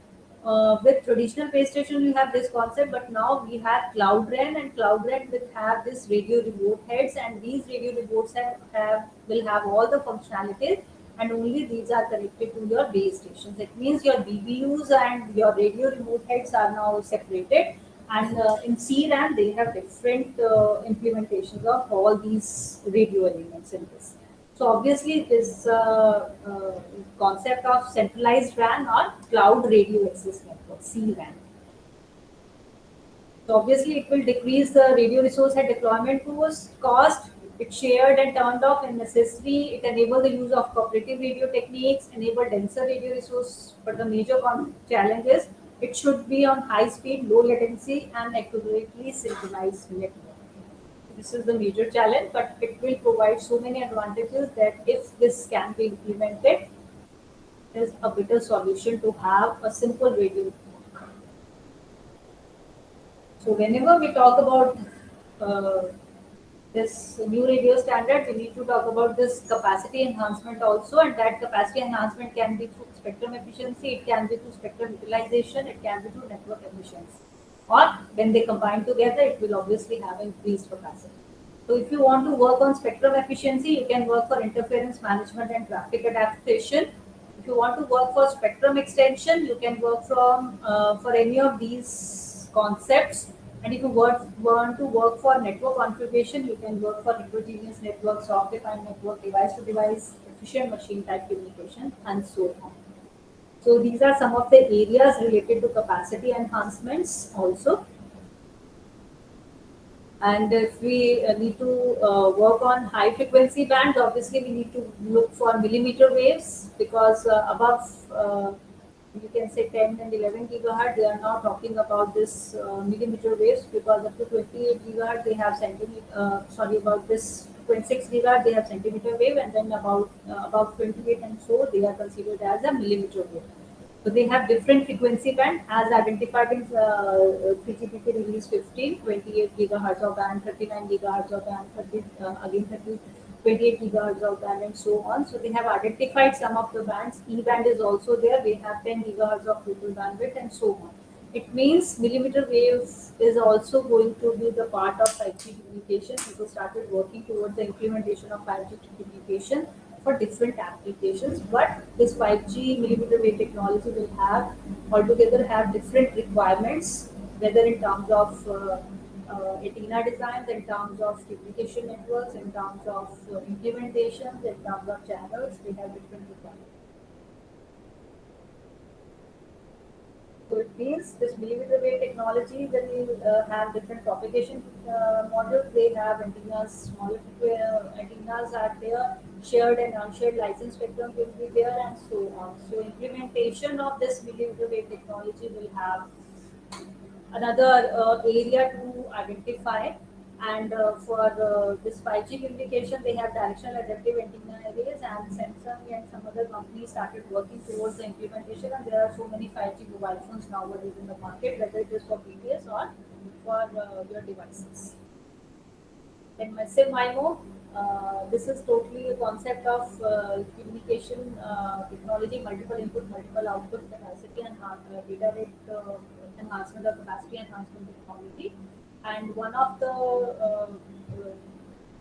with traditional base station, we have this concept, but now we have Cloud RAN, and Cloud RAN will have this radio remote heads, and these radio remotes will have all the functionalities and only these are connected to your base stations. It means your BBUs and your radio remote heads are now separated, and in CRAN they have different implementations of all these radio elements in this. So obviously this concept of centralized RAN or cloud radio access network, CRAN. So obviously, it will decrease the radio resource and deployment cost. It's shared and turned off when necessary. It enables the use of cooperative radio techniques, enable denser radio resource. But the major challenge is it should be on high speed, low latency, and accurately synchronized network. This is the major challenge, but it will provide so many advantages that if this can be implemented, is a better solution to have a simple radio. So whenever we talk about uh, this new radio standard, we need to talk about this capacity enhancement also, and that capacity enhancement can be through spectrum efficiency, it can be through spectrum utilization, it can be through network efficiency. Or when they combine together, it will obviously have increased capacity. So if you want to work on spectrum efficiency, you can work for interference management and traffic adaptation. If you want to work for spectrum extension, you can work from for any of these concepts. And if you want to work for network configuration, you can work for heterogeneous network, soft-defined network, device-to-device, efficient machine type communication, and so on. So these are some of the areas related to capacity enhancements also. And if we need to work on high frequency bands, obviously we need to look for millimeter waves, because above you can say 10 and 11 gigahertz, they are now talking about this millimeter waves, because up to 28 gigahertz they have centimeter, sorry, about this 26 gigahertz they have centimeter wave, and then about 28 and so they are considered as a millimeter wave. So they have different frequency band as identified in 3GPP release 15, 28 gigahertz of band, 39 gigahertz of band, 30, again 30, 28 gigahertz of band, and so on. So they have identified some of the bands. E band is also there. They have 10 gigahertz of total bandwidth, and so on. It means millimeter wave is also going to be the part of 5G communication. People started working towards the implementation of 5G communication for different applications. But this 5G millimeter wave technology will have altogether have different requirements, whether in terms of antenna designs, in terms of communication networks, in terms of implementations, in terms of channels. They have different requirements. So it means this millimeter wave technology will have different propagation models. They have antennas, smaller antennas are there, shared and unshared license spectrum will be there, and so on. So implementation of this millimeter wave technology will have another area to identify. And for this 5G communication, they have directional adaptive antenna arrays, and Samsung and some other companies started working towards the implementation. And there are so many 5G mobile phones nowadays in the market, whether it is for BTS or for your devices. Then Massive MIMO, this is totally a concept of communication technology, multiple input, multiple output capacity, and data rate enhancement or capacity enhancement technology. And one of the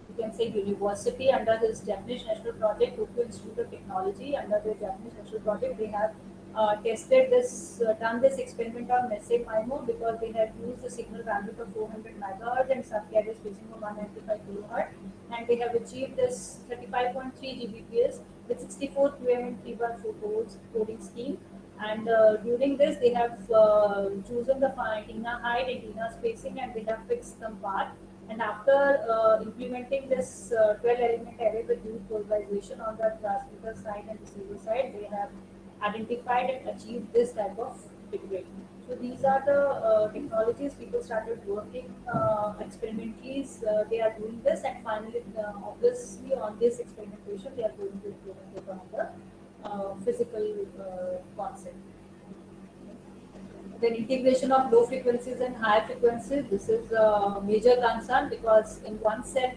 you can say university under this Japanese national project, Tokyo Institute of Technology, under the Japanese national project, they have tested this, done this experiment on massive MIMO, because they have used the signal bandwidth of 400 megahertz and sub-carrier spacing of 195 kilohertz, and they have achieved this 35.3 Gbps with 64 QM and 3 bar 4 volts coding scheme. And during this, they have chosen the antenna height, antenna spacing, and they have fixed some path. And after implementing this 12 element array with huge polarization on the transmitter side and receiver side, they have identified and achieved this type of integration. So these are the technologies people started working experimentally. They are doing this, and finally, obviously, on this experimentation, they are going to implement it on the physical concept. Then integration of low frequencies and high frequencies. This is a major concern, because in one cell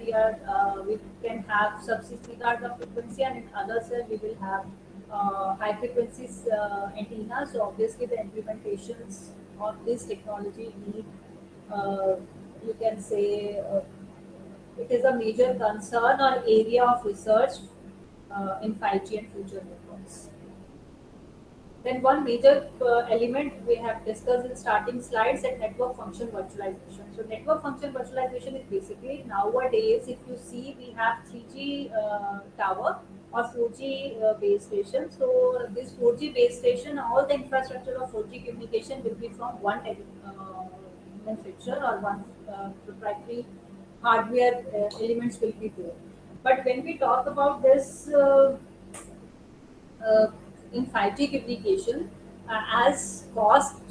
we can have sub 60 hertz of frequency, and in other cell we will have high frequencies antennas. So obviously the implementations of this technology need, uh, you can say, it is a major concern or area of research in 5G and future networks. Then one major element we have discussed in starting slides is network function virtualization. So network function virtualization is basically nowadays, if you see, we have 3G tower or 4G base station. So this 4G base station, all the infrastructure of 4G communication will be from one manufacturer or one proprietary hardware elements will be there. But when we talk about this uh, in 5G communication, as cost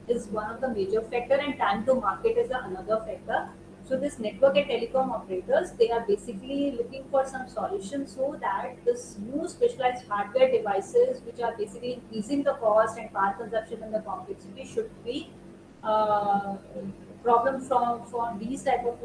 is one of the major factor and time to market is another factor. So this network and telecom operators, they are basically looking for some solution so that this new specialized hardware devices, which are basically increasing the cost and power consumption and the complexity, should be uh, problem from these type of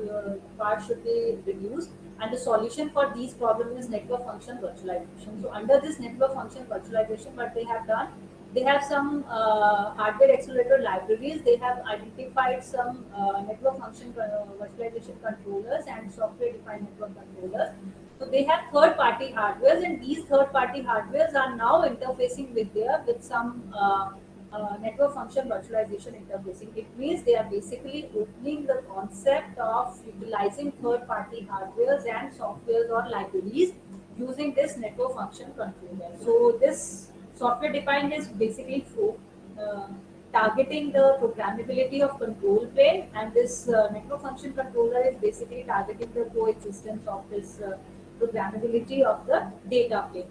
parts should be reduced, and the solution for these problems is network function virtualization. So under this network function virtualization, what they have done, they have some hardware accelerator libraries. They have identified some network function virtualization controllers and software defined network controllers. So they have third party hardwares, and these third party hardwares are now interfacing with some network function virtualization interfacing. It means they are basically opening the concept of utilizing third-party hardwares and softwares or libraries using this network function controller. So this software defined is basically for uh, targeting the programmability of control plane, and this network function controller is basically targeting the coexistence of this programmability of the data plane.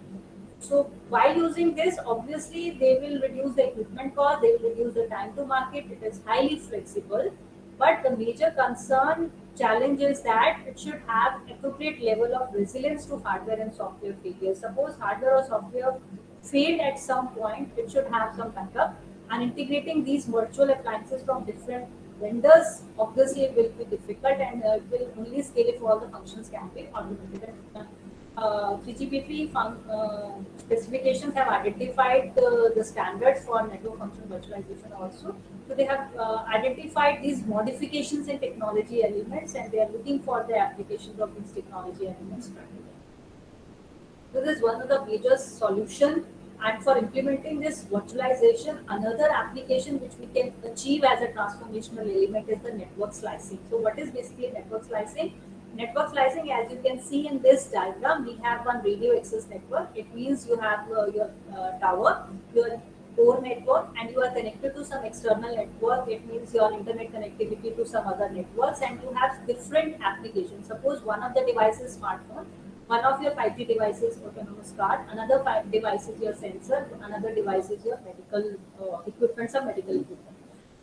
So while using this, obviously they will reduce the equipment cost, they will reduce the time to market. It is highly flexible, but the major concern challenge is that it should have appropriate level of resilience to hardware and software failures. Suppose hardware or software failed at some point, it should have some backup. And integrating these virtual appliances from different vendors obviously will be difficult, and it will only scale if all the functions can be automated. 3GPP specifications have identified the standards for network function virtualization also. So they have identified these modifications in technology elements, and they are looking for the applications of these technology elements. So this is one of the major solution. And for implementing this virtualization, another application which we can achieve as a transformational element is the network slicing. So what is basically network slicing? Network slicing, as you can see in this diagram, we have one radio access network. It means you have your tower, your core network, and you are connected to some external network. It means your internet connectivity to some other networks, and you have different applications. Suppose one of the devices smartphone, one of your 5G devices autonomous card, another device is your sensor, another device is your medical equipment, some medical equipment.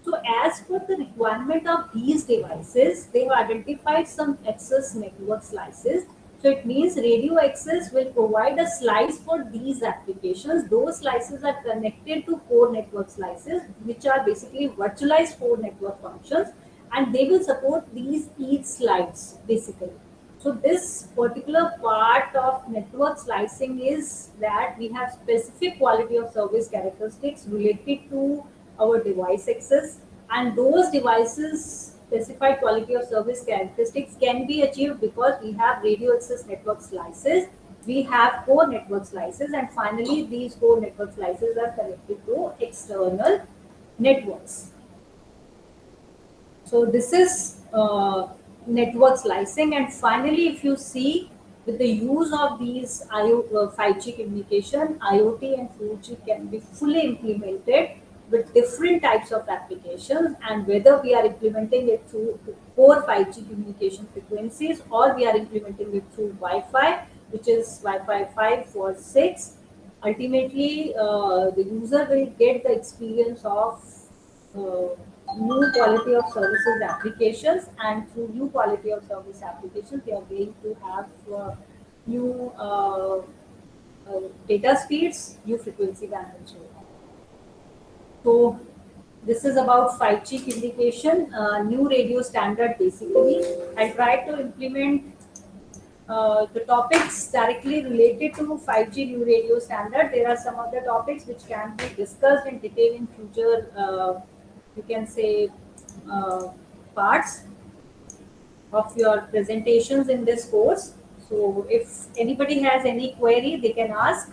So as per the requirement of these devices, they have identified some access network slices. So it means radio access will provide a slice for these applications. Those slices are connected to core network slices, which are basically virtualized core network functions, and they will support these each slides basically. So this particular part of network slicing is that we have specific quality of service characteristics related to our device access, and those devices specified quality of service characteristics can be achieved because we have radio access network slices, we have core network slices, and finally these core network slices are connected to external networks. So this is network slicing, and finally, if you see with the use of these 5G communication, IoT and 4G can be fully implemented with different types of applications, and whether we are implementing it through core 5G communication frequencies or we are implementing it through Wi-Fi, which is Wi-Fi 5 or 6. Ultimately, the user will get the experience of uh, new quality of services applications, and through new quality of service applications they are going to have new data speeds, new frequency band, and so on. So this is about 5G communication, new radio standard basically. I tried to implement the topics directly related to 5G new radio standard. There are some other topics which can be discussed in detail in future, you can say, uh, parts of your presentations in this course. So if anybody has any query, they can ask.